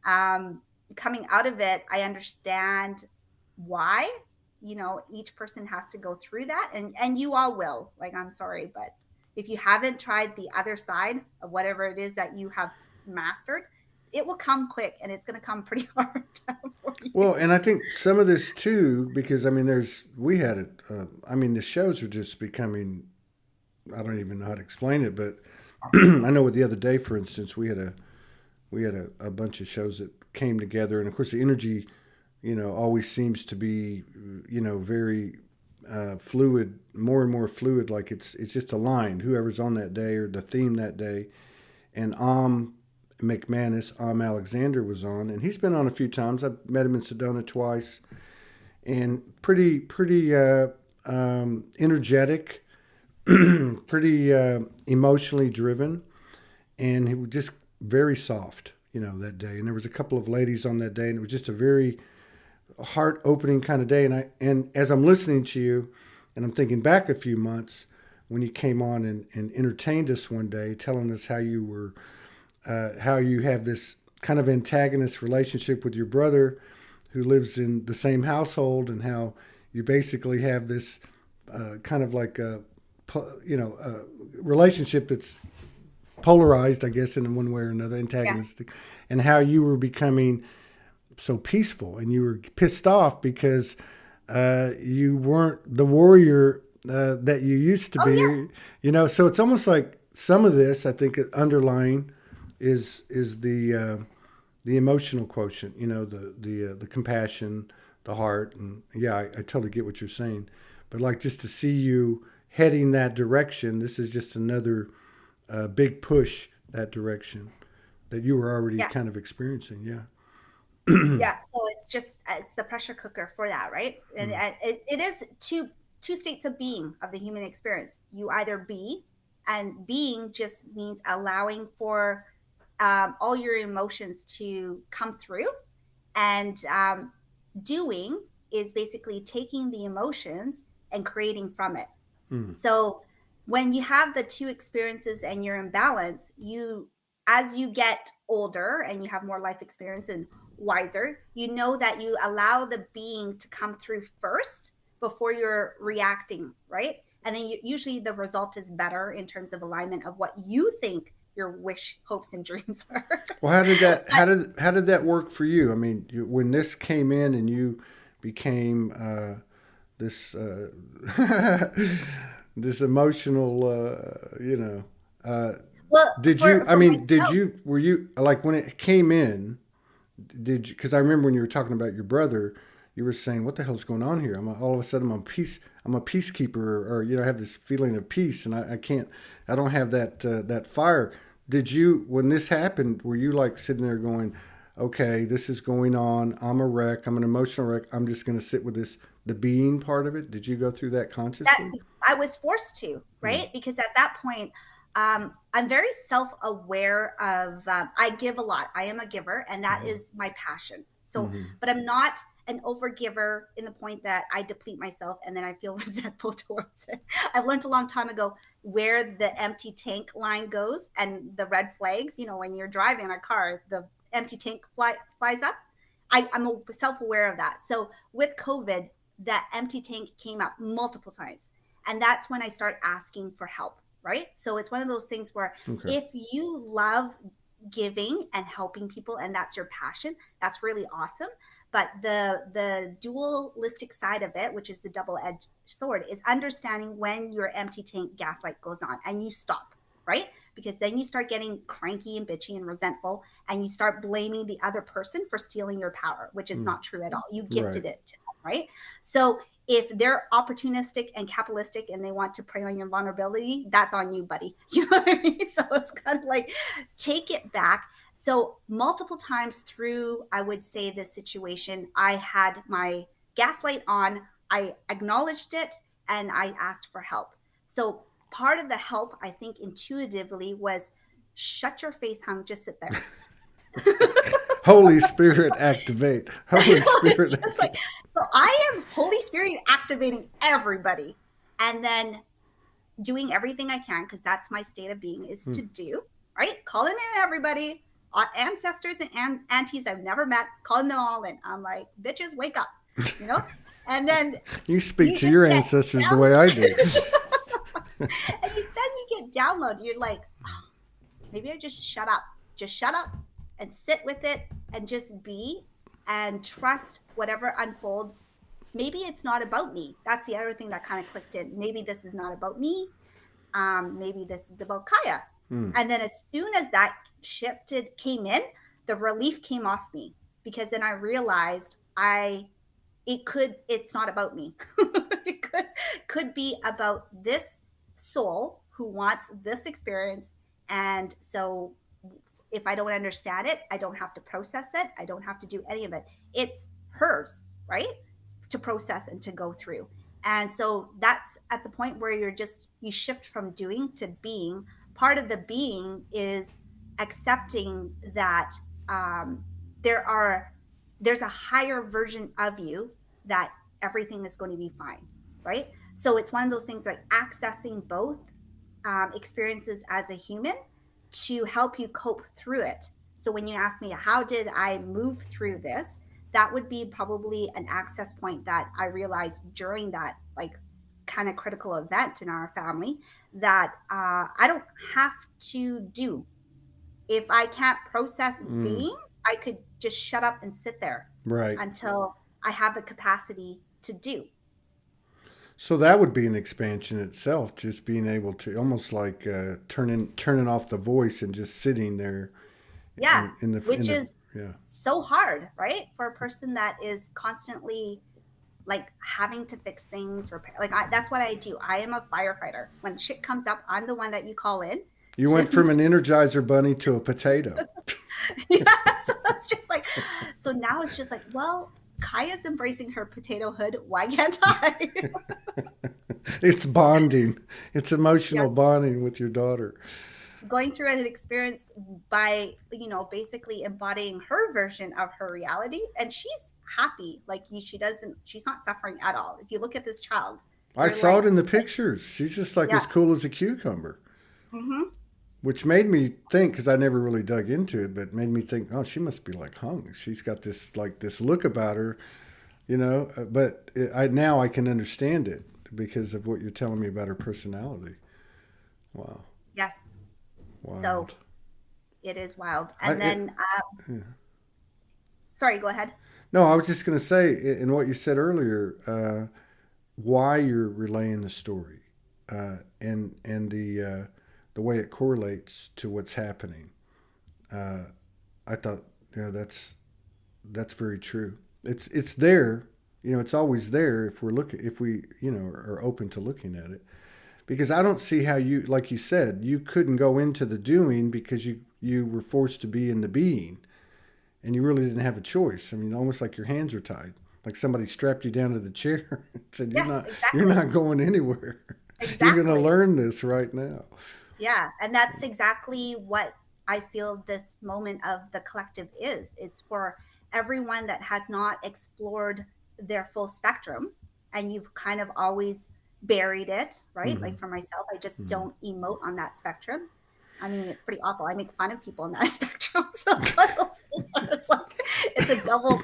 Coming out of it, I understand why, each person has to go through that, and you all will. Like, I'm sorry, but if you haven't tried the other side of whatever it is that you have mastered, it will come quick, and it's going to come pretty hard for you. Well, and I think some of this too, because I mean, we had it. I mean, the shows are just becoming. I don't even know how to explain it, but I know with the other day, for instance, we had a bunch of shows that came together, and of course, the energy, always seems to be, very fluid, more and more fluid. Like it's just aligned. Whoever's on that day or the theme that day, and McManus, Alexander was on, and he's been on a few times. I've met him in Sedona twice, and pretty energetic, pretty emotionally driven, and he was just very soft, that day. And there was a couple of ladies on that day, and it was just a very heart-opening kind of day. And as I'm listening to you, and I'm thinking back a few months when you came on and entertained us one day, telling us how you have this kind of antagonist relationship with your brother who lives in the same household, and how you basically have this kind of like a relationship that's polarized, I guess, in one way or another, antagonistic, yes. And how you were becoming so peaceful, and you were pissed off because you weren't the warrior that you used to be. Yeah. So it's almost like some of this, I think, underlying is the emotional quotient, the compassion, the heart, and I totally get what you're saying. But like, just to see you heading that direction, this is just another big push that direction that you were already kind of experiencing. Yeah. Yeah. So it's the pressure cooker for that, right? And it is two states of being of the human experience. You either be, and being just means allowing for all your emotions to come through, and doing is basically taking the emotions and creating from it. So when you have the two experiences and you're in balance, as you get older and you have more life experience and wiser, you know that you allow the being to come through first before you're reacting, right? And then usually the result is better in terms of alignment of what you think your wish, hopes, and dreams are. Well, how did that work for you? I mean, when this came in and you became this this emotional, well, were you like, when it came in, did you, because I remember when you were talking about your brother, you were saying, what the hell's going on here? All of a sudden I'm a peacekeeper, or I have this feeling of peace, and I don't have that fire. Did you, when this happened, were you like sitting there going, okay, this is going on, I'm a wreck, I'm an emotional wreck, I'm just going to sit with this, the being part of it? Did you go through that consciously? I was forced to, right? Because at that point, I'm very self-aware of, I give a lot. I am a giver, and that is my passion. So, but I'm not an overgiver in the point that I deplete myself and then I feel resentful towards it. I learned a long time ago where the empty tank line goes, and the red flags, when you're driving a car, the empty tank flies up. I'm self-aware of that. So with COVID, that empty tank came up multiple times. And that's when I start asking for help, right? So it's one of those things where if you love giving and helping people, and that's your passion, that's really awesome. But the dualistic side of it, which is the double-edged sword, is understanding when your empty tank gaslight goes on and you stop, right? Because then you start getting cranky and bitchy and resentful, and you start blaming the other person for stealing your power, which is not true at all. You gifted it to them, right? So if they're opportunistic and capitalistic and they want to prey on your vulnerability, that's on you, buddy. You know what I mean? So it's kind of like, take it back. So multiple times through, I would say, this situation, I had my gaslight on, I acknowledged it, and I asked for help. So part of the help, I think intuitively, was shut your face, Hung, just sit there. Holy Spirit, activate. I Holy know, it's Spirit. just like, so I am Holy Spirit activating everybody, and then doing everything I can, because that's my state of being, is to do, right? Calling in everybody, ancestors and aunties I've never met, calling them all in. I'm like, bitches, wake up, you know? And then You speak you to just your get ancestors the down, way I do. and then you get downloaded. You're like, oh, maybe I just shut up and sit with it and just be and trust whatever unfolds. Maybe it's not about me. That's the other thing that kind of clicked in. Maybe this is not about me. Maybe this is about Kaya. And then as soon as that came in, the relief came off me, because then I realized it's not about me. It could be about this soul who wants this experience. And so if I don't understand it, I don't have to process it. I don't have to do any of it. It's hers, right? To process and to go through. And so that's at the point where you shift from doing to being. Part of the being is accepting that um, there are there's a higher version of you, that everything is going to be fine, right? So it's one of those things, like accessing both experiences as a human to help you cope through it. So when you ask me, how did I move through this? That would be probably an access point that I realized during that, like, kind of critical event in our family, that I don't have to do. If I can't process being, I could just shut up and sit there Right. until I have the capacity to do. So that would be an expansion itself, just being able to almost like turning off the voice and just sitting there Yeah, in which the is yeah. so hard, right? For a person that is constantly like having to fix things, repair. Like that's what I do. I am a firefighter. When shit comes up, I'm the one that you call in. You went from an Energizer bunny to a potato. Yeah, so it's just like, so now it's just like, well, Kaya's embracing her potato hood. Why can't I? It's bonding. It's emotional Yes, bonding with your daughter. going through an experience by, basically embodying her version of her reality, and she's happy. Like she's not suffering at all. If you look at this child, I you're saw like, it in the pictures. She's just like yeah. as cool as a cucumber. Mm-hmm. Which made me think, because I never really dug into it, but made me think, oh, she must be like Huong. She's got this look about her, But now I can understand it because of what you're telling me about her personality. Wow, Yes. So wild. it is wild. I And then, yeah. sorry, go ahead. No, I was just going to say in what you said earlier, why you're relaying the story, and the way it correlates to what's happening. Uh, I thought, that's very true. It's there. It's always there if we are open to looking at it. Because I don't see how you, like you said, you couldn't go into the doing because you were forced to be in the being, and you really didn't have a choice. I mean, almost like your hands are tied, like somebody strapped you down to the chair and said, Yes, you're exactly. not going anywhere. You're going to Exactly. learn this right now. Yeah. And that's exactly what I feel this moment of the collective is. It's for everyone that has not explored their full spectrum, and you've kind of always buried it, right? Mm-hmm. Like for myself, I just Mm-hmm. don't emote on that spectrum. I mean, it's pretty awful. I make fun of people on that spectrum. So it's one of those things where it's like, it's a double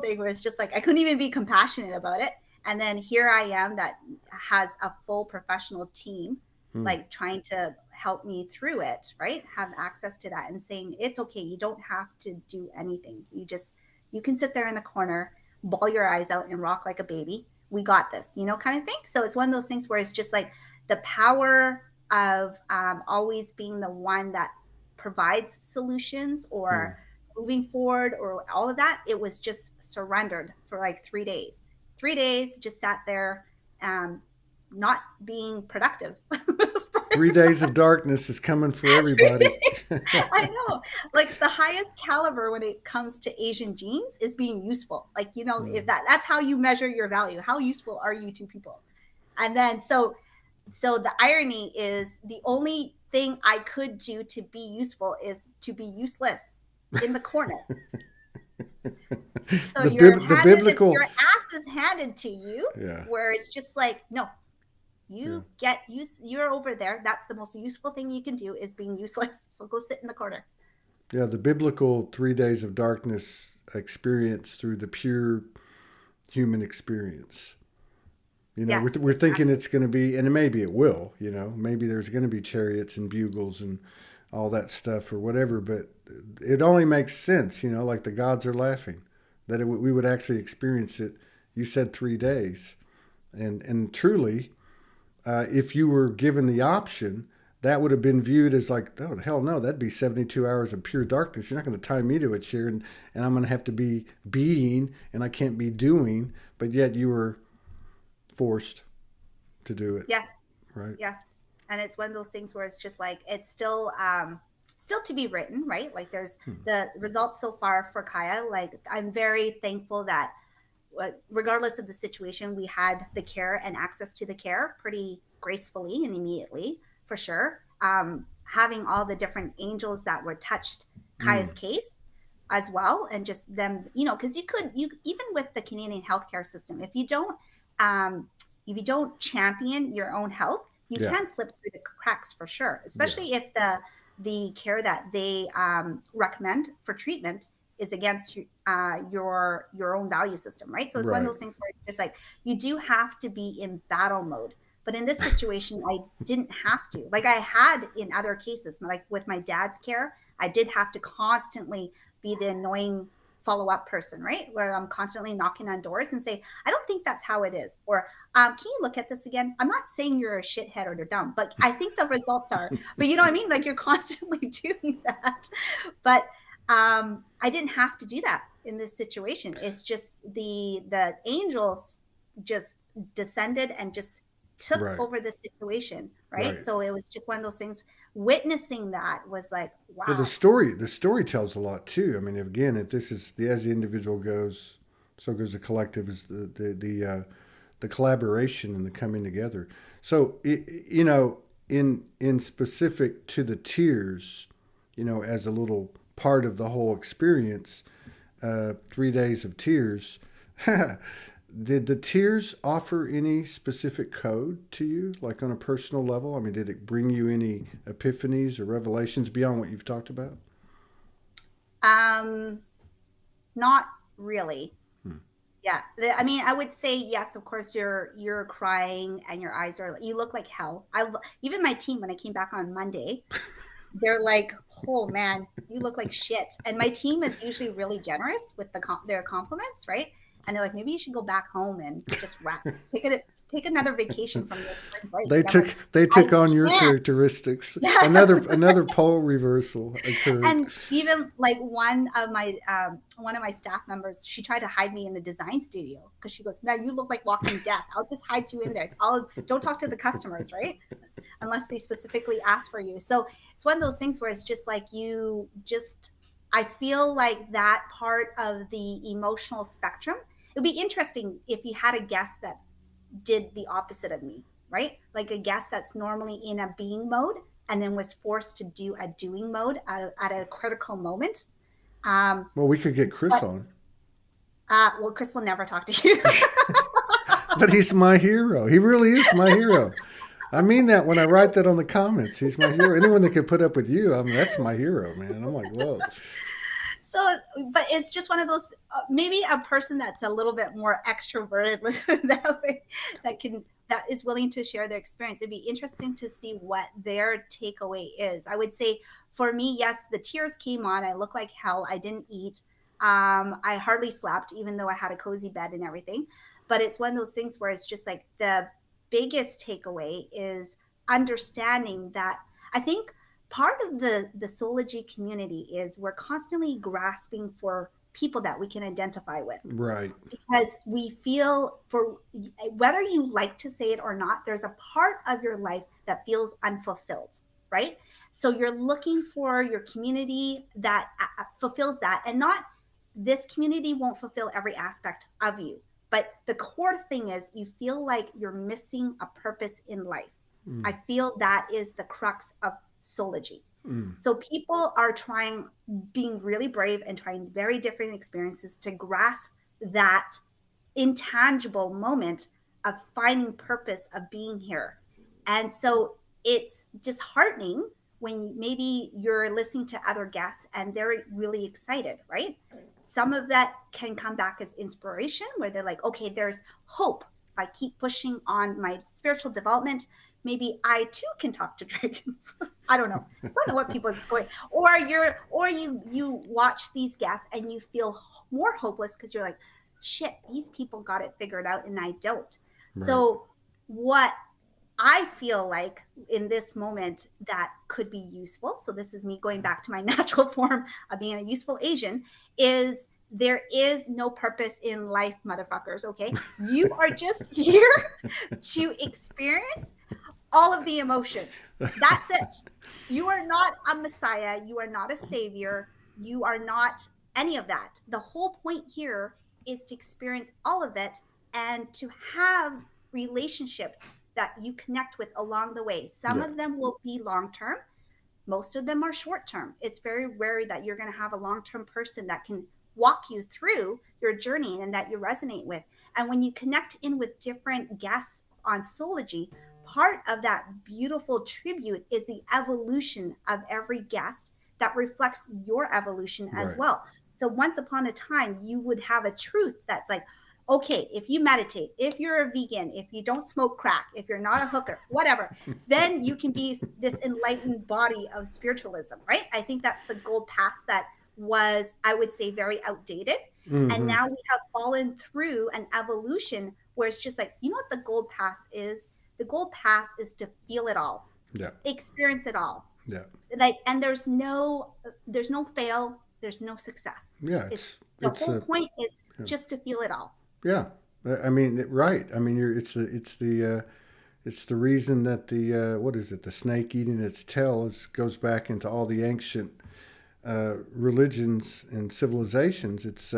thing where it's just like, I couldn't even be compassionate about it. And then here I am that has a full professional team, Mm. like trying to help me through it, right? Have access to that and saying, it's okay. You don't have to do anything. You can sit there in the corner, bawl your eyes out and rock like a baby. We got this, kind of thing. So it's one of those things where it's just like the power of always being the one that provides solutions Mm. or moving forward or all of that. It was just surrendered for like 3 days. 3 days, just sat there, um, not being productive. 3 days of darkness is coming for everybody. I know, like the highest caliber when it comes to Asian genes is being useful. Like, if Mm. that's how you measure your value. How useful are you to people? And then so the irony is the only thing I could do to be useful is to be useless. in the corner. So The biblical, your ass is handed to you, yeah, where it's just like, no, you're over there. That's the most useful thing you can do, is being useless. So go sit in the corner. yeah, the biblical 3 days of darkness experience through the pure human experience. Yeah, We're thinking it's going to be, and maybe it will. Maybe there's going to be chariots and bugles and all that stuff or whatever. But it only makes sense, like the gods are laughing that we would actually experience it. You said 3 days, and truly, if you were given the option, that would have been viewed as like, oh hell no, that'd be 72 hours of pure darkness. You're not going to tie me to a chair, and I'm going to have to be being, and I can't be doing. But yet you were forced to do it. Yes. Right. Yes. And it's one of those things where it's just like, it's still to be written, right? Like there's the results so far for Kaya. Like I'm very thankful that regardless of the situation, we had the care and access to the care pretty gracefully and immediately, for sure. Having all the different angels that were touched Kaya's case as well, and just them, because you even with the Canadian healthcare system, if you don't champion your own health, you can slip through the cracks for sure, especially if the care that they recommend for treatment is against your own value system, right? So it's one of those things where it's just like, you do have to be in battle mode. But in this situation, I didn't have to. Like I had in other cases, like with my dad's care, I did have to constantly be the annoying follow-up person, right? Where I'm constantly knocking on doors and say, I don't think that's how it is. Or can you look at this again? I'm not saying you're a shithead or you're dumb, but I think the results are. But you know what I mean? Like you're constantly doing that. But I didn't have to do that in this situation. It's just the angels just descended and just took over the situation, right? So it was just one of those things. Witnessing that was like, wow. Well, the story tells a lot too. I mean, again, if this is as the individual goes, so goes the collective. Is the collaboration and the coming together. So in specific to the tears, as a little part of the whole experience, 3 days of tears. Did the tears offer any specific code to you, like on a personal level? I mean, did it bring you any epiphanies or revelations beyond what you've talked about? Not really. Yeah. I mean, I would say, yes, of course you're crying and your eyes you look like hell. Even my team, when I came back on Monday, they're like, oh man, you look like shit. And my team is usually really generous with their compliments, right? And they're like, maybe you should go back home and just rest. Take another vacation from your spring break. They took on your characteristics. Another pole reversal occurred. And even like one of my staff members, she tried to hide me in the design studio because she goes, "No, you look like walking death. I'll just hide you in there. Don't talk to the customers, right? Unless they specifically ask for you." So it's one of those things where it's just like I feel like that part of the emotional spectrum. It'd be interesting if you had a guest that did the opposite of me, right? Like a guest that's normally in a being mode and then was forced to do a doing mode at a critical moment. Well, we could get Chris on. Well, Chris will never talk to you. But he's my hero. He really is my hero. I mean that when I write that on the comments. He's my hero. Anyone that can put up with you, I mean, that's my hero, man. I'm like, whoa. So, but it's just one of those, maybe a person that's a little bit more extroverted that way, that is willing to share their experience. It'd be interesting to see what their takeaway is. I would say for me, yes, the tears came on. I looked like hell. I didn't eat. I hardly slept, even though I had a cozy bed and everything. But it's one of those things where it's just like the biggest takeaway is understanding that I think part of the Soulogy community is we're constantly grasping for people that we can identify with. Right. Because we feel, for whether you like to say it or not, there's a part of your life that feels unfulfilled, right? So you're looking for your community that fulfills that, and not this community won't fulfill every aspect of you. But the core thing is you feel like you're missing a purpose in life. I feel that is the crux of Soulogy. Mm. So people are being really brave and trying very different experiences to grasp that intangible moment of finding purpose of being here. And so it's disheartening when maybe you're listening to other guests and they're really excited, right? Some of that can come back as inspiration where they're like, okay, there's hope. If I keep pushing on my spiritual development, maybe I too can talk to dragons. I don't know. I don't know what people is going. Or you watch these guests and you feel more hopeless because you're like, shit, these people got it figured out and I don't. Right. So what I feel like in this moment that could be useful, so this is me going back to my natural form of being a useful Asian, is there is no purpose in life, motherfuckers, okay? You are just here to experience all of the emotions. That's it. You are not a messiah. You are not a savior. You are not any of that. The whole point here is to experience all of it and to have relationships that you connect with along the way. Some Yeah. of them will be long term, most of them are short term. It's very rare that you're going to have a long term person that can walk you through your journey and that you resonate with. And when you connect in with different guests on Soulogy, part of that beautiful tribute is the evolution of every guest that reflects your evolution as Right. well. So once upon a time, you would have a truth that's like, okay, if you meditate, if you're a vegan, if you don't smoke crack, if you're not a hooker, whatever, then you can be this enlightened body of spiritualism, right? I think that's the gold path that was, I would say, very outdated. And Mm-hmm. now we have fallen through an evolution where it's just like, you know what the gold path is? The gold path is to feel it all, Yeah. experience it all. Yeah. Like, and there's no fail, there's no success. Yeah. It's the It's whole a point is yeah. just to feel it all. Yeah. I mean, right. I mean, it's the reason that the what is it? The snake eating its tail goes back into all the ancient religions and civilizations. It's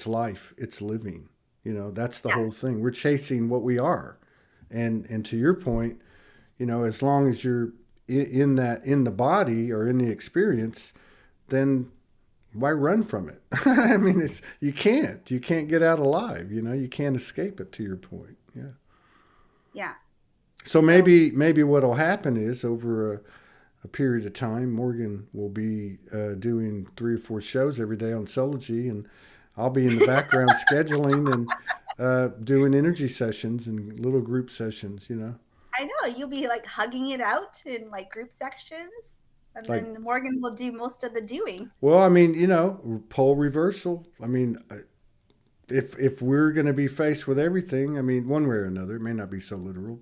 life. It's living. You know, that's the Yeah. whole thing. We're chasing what we are, and to your point, you know, as long as you're in the body or in the experience, then why run from it? I mean, you can't get out alive. You know, you can't escape it. To your point, yeah. Yeah. So So maybe what'll happen is over a period of time, Morgan will be doing 3 or 4 shows every day on Soulogy, and I'll be in the background scheduling and doing energy sessions and little group sessions. You know, I know you'll be like hugging it out in like group sections, and like, then Morgan will do most of the doing. well, I mean, you know, pole reversal. I mean, if we're going to be faced with everything, I mean, one way or another, it may not be so literal,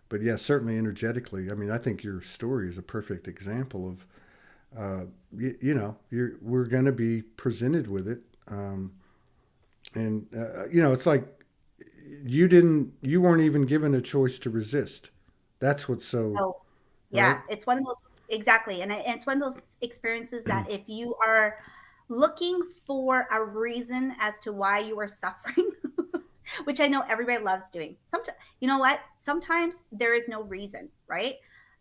but yeah, certainly energetically. I mean, I think your story is a perfect example of, you know, we're going to be presented with it, and you know, it's like you weren't even given a choice to resist. That's what's so Oh, right. yeah, it's one of those exactly, and it's one of those experiences that if you are looking for a reason as to why you are suffering, which I know everybody loves doing. Sometimes, you know what? Sometimes there is no reason, right?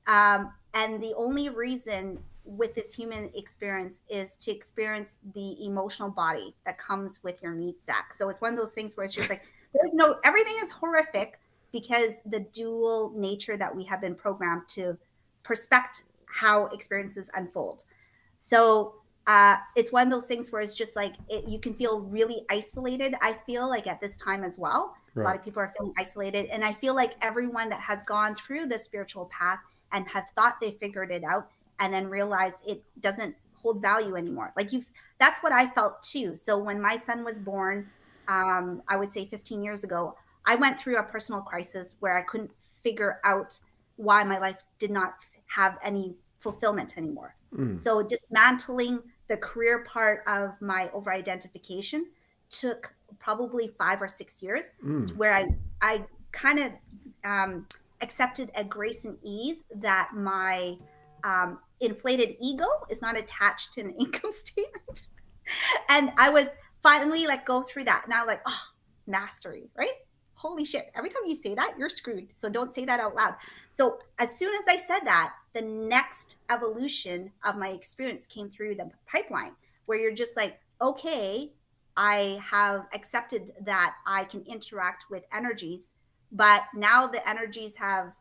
And the only reason with this human experience is to experience the emotional body that comes with your meat sack. So it's one of those things where it's just like, there's no, everything is horrific because the dual nature that we have been programmed to perspect how experiences unfold. So it's one of those things where it's just like you can feel really isolated. I feel like at this time as well, a lot Right. of people are feeling isolated, and I feel like everyone that has gone through the spiritual path and have thought they figured it out, and then realize it doesn't hold value anymore. Like that's what I felt too. So when my son was born, I would say 15 years ago, I went through a personal crisis where I couldn't figure out why my life did not have any fulfillment anymore. Mm. So dismantling the career part of my over identification took probably 5 or 6 years, Mm. where I kind of accepted at grace and ease that my inflated ego is not attached to an income statement. And I was finally like go through that now, like, oh, mastery, right? holy shit, every time you say that, you're screwed. So don't say that out loud. So as soon as I said that, the next evolution of my experience came through the pipeline, where you're just like, okay, I have accepted that I can interact with energies, but now the energies have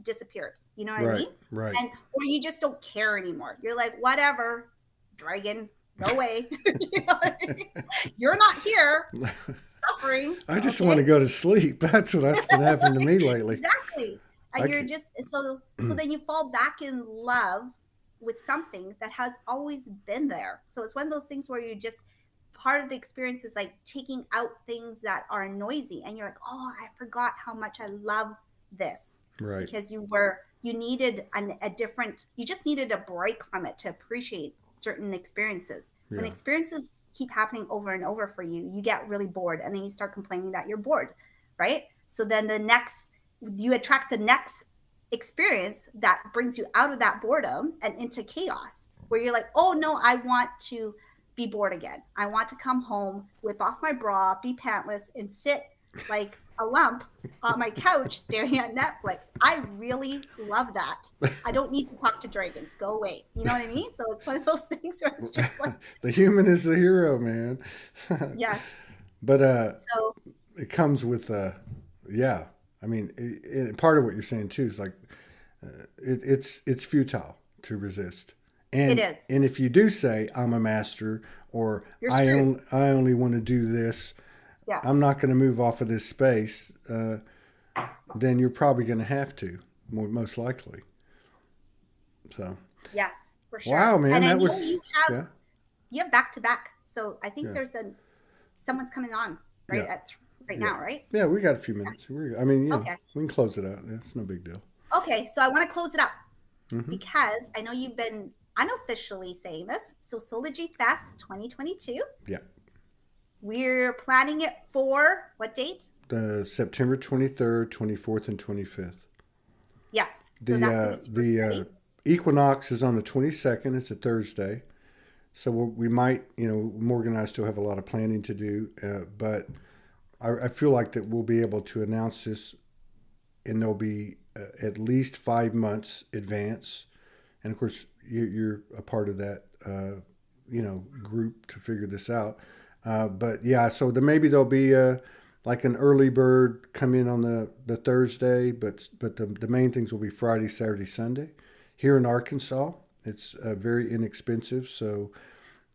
disappeared. You know what I Right, mean? right. And or you just don't care anymore. You're like, whatever, dragon, go away. You know what I mean? You're not here suffering. I just Okay. want to go to sleep. That's been happening to me lately. Exactly. I And you're c- just so then you fall back in love with something that has always been there. So it's one of those things where you just part of the experience is like taking out things that are noisy, and you're like, oh, I forgot how much I love this, right. because you needed a different, you just needed a break from it to appreciate certain experiences. When Yeah. experiences keep happening over and over for you, you get really bored, and then you start complaining that you're bored, right? So then you attract the next experience that brings you out of that boredom and into chaos, where you're like, oh no, I want to be bored again. I want to come home, whip off my bra, be pantless, and sit like a lump on my couch staring at Netflix. I really love that. I don't need to talk to dragons. Go away. You know what I mean? So it's one of those things where it's just like, The human is the hero, man. yes. But So it comes with yeah. I mean, part of what you're saying too is like it's futile to resist. And it is. and if you do say I'm a master, or You're screwed. I only want to do this, Yeah. I'm not going to move off of this space, then you're probably going to have to, most likely. So, Yes, for sure. wow, man, And I that know was yeah, you have back to back. So I think yeah, there's someone's coming on yeah, right yeah, now, right? yeah. We got a few minutes. I mean, Okay. we can close it out. Yeah, it's no big deal. Okay, so I want to close it up Hmm. because I know you've been unofficially saying this. So Soulogy Fest 2022, Yeah, we're planning it for what date? the September 23rd, 24th, and 25th. Yes. So that's going to be super exciting. Equinox is on the 22nd. It's a Thursday, so we might, Morgan and I still have a lot of planning to do, but I feel like that we'll be able to announce this, and there'll be at least 5 months advance, and of course you're a part of that, group to figure this out. But yeah, so maybe there'll be like an early bird come in on the Thursday, but the main things will be Friday, Saturday, Sunday. Here in Arkansas, it's very inexpensive, so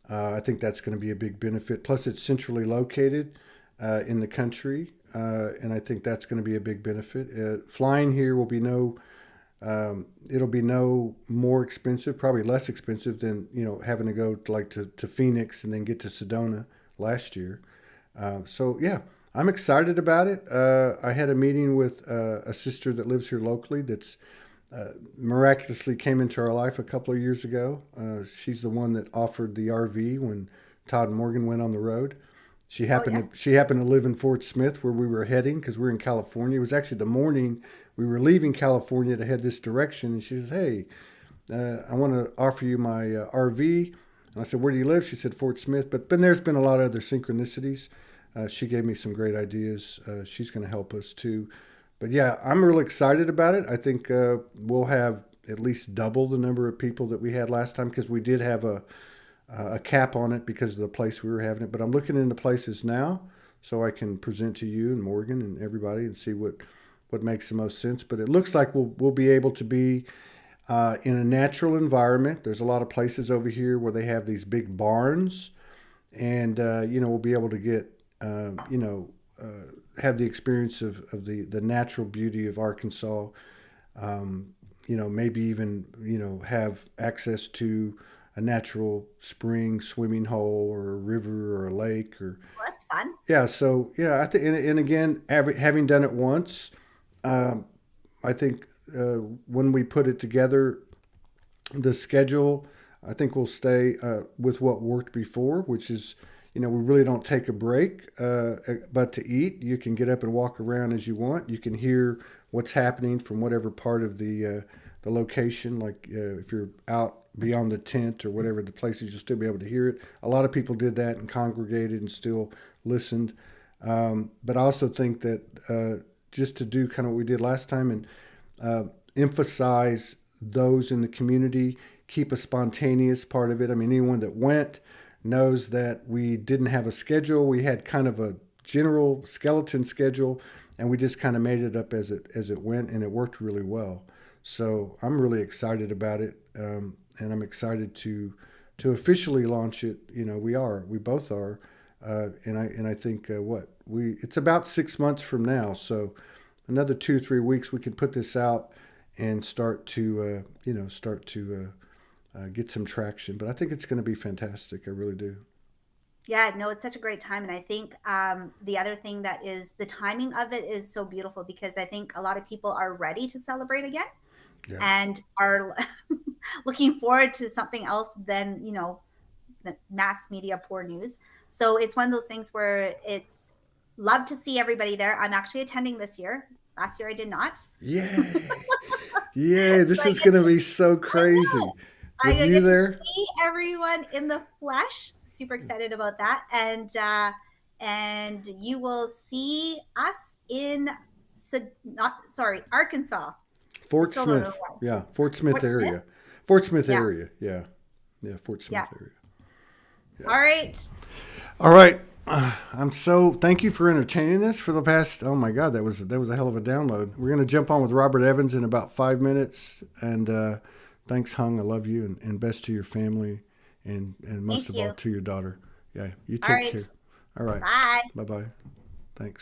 I think that's going to be a big benefit. Plus, it's centrally located in the country, and I think that's going to be a big benefit. Flying here will be it'll be no more expensive, probably less expensive than having to go to Phoenix and then get to Sedona last year. So yeah, I'm excited about it. I had a meeting with a sister that lives here locally that's miraculously came into our life a couple of years ago. She's the one that offered the RV when Todd and Morgan went on the road. She Oh, happened yes. to she happened to live in Fort Smith, where we were heading, because we're in California. It was actually the morning we were leaving California to head this direction, and she says, "Hey, I want to offer you my RV." And I said, "Where do you live?" She said, "Fort Smith." But there's been a lot of other synchronicities. She gave me some great ideas. She's going to help us too. But yeah, I'm really excited about it. I think we'll have at least double the number of people that we had last time, because we did have a cap on it because of the place we were having it. But I'm looking into places now so I can present to you and Morgan and everybody and see what makes the most sense. But it looks like we'll be able to be in a natural environment. There's a lot of places over here where they have these big barns, and we'll be able to get have the experience of the natural beauty of Arkansas. Maybe even have access to a natural spring, swimming hole, or a river, or a lake, or Well, that's fun. yeah. So yeah, I think, and again, having done it once, I think when we put it together, the schedule, I think we'll stay with what worked before, which is, we really don't take a break, but to eat. You can get up and walk around as you want. You can hear what's happening from whatever part of the location. Like if you're out beyond the tent or whatever the places, you'll still be able to hear it. A lot of people did that and congregated and still listened. But I also think that just to do kind of what we did last time and emphasize those in the community, keep a spontaneous part of it. I mean, anyone that went knows that we didn't have a schedule. We had kind of a general skeleton schedule, and we just kind of made it up as it went, and it worked really well. So I'm really excited about it, and I'm excited to officially launch it. You know, we both are, and I think it's about 6 months from now. So another 2 or 3 weeks, we can put this out and start to get some traction. But I think it's going to be fantastic. I really do. Yeah, no, it's such a great time. And I think the other thing that is the timing of it is so beautiful, because I think a lot of people are ready to celebrate again Yeah. and are looking forward to something else than, the mass media poor news. So it's one of those things where it's love to see everybody there. I'm actually attending this year. Last year I did not. Yay! Yay! This So is going to be so crazy. I With you get to there? see everyone in the flesh. Super excited about that. And you will see us in Arkansas. Fort Still don't know Smith. why. Yeah, Fort Smith Fort Smith? area. Fort Smith Yeah. area. Yeah. Yeah, Fort Smith Yeah. area. All right. All right. Thank you for entertaining us for the past, oh my God, that was a hell of a download. We're going to jump on with Robert Evans in about 5 minutes. And thanks, Huong. I love you, and best to your family, and most Thank of all you. to your daughter. Yeah, you All take right. care. All right. Bye. Bye-bye. Thanks.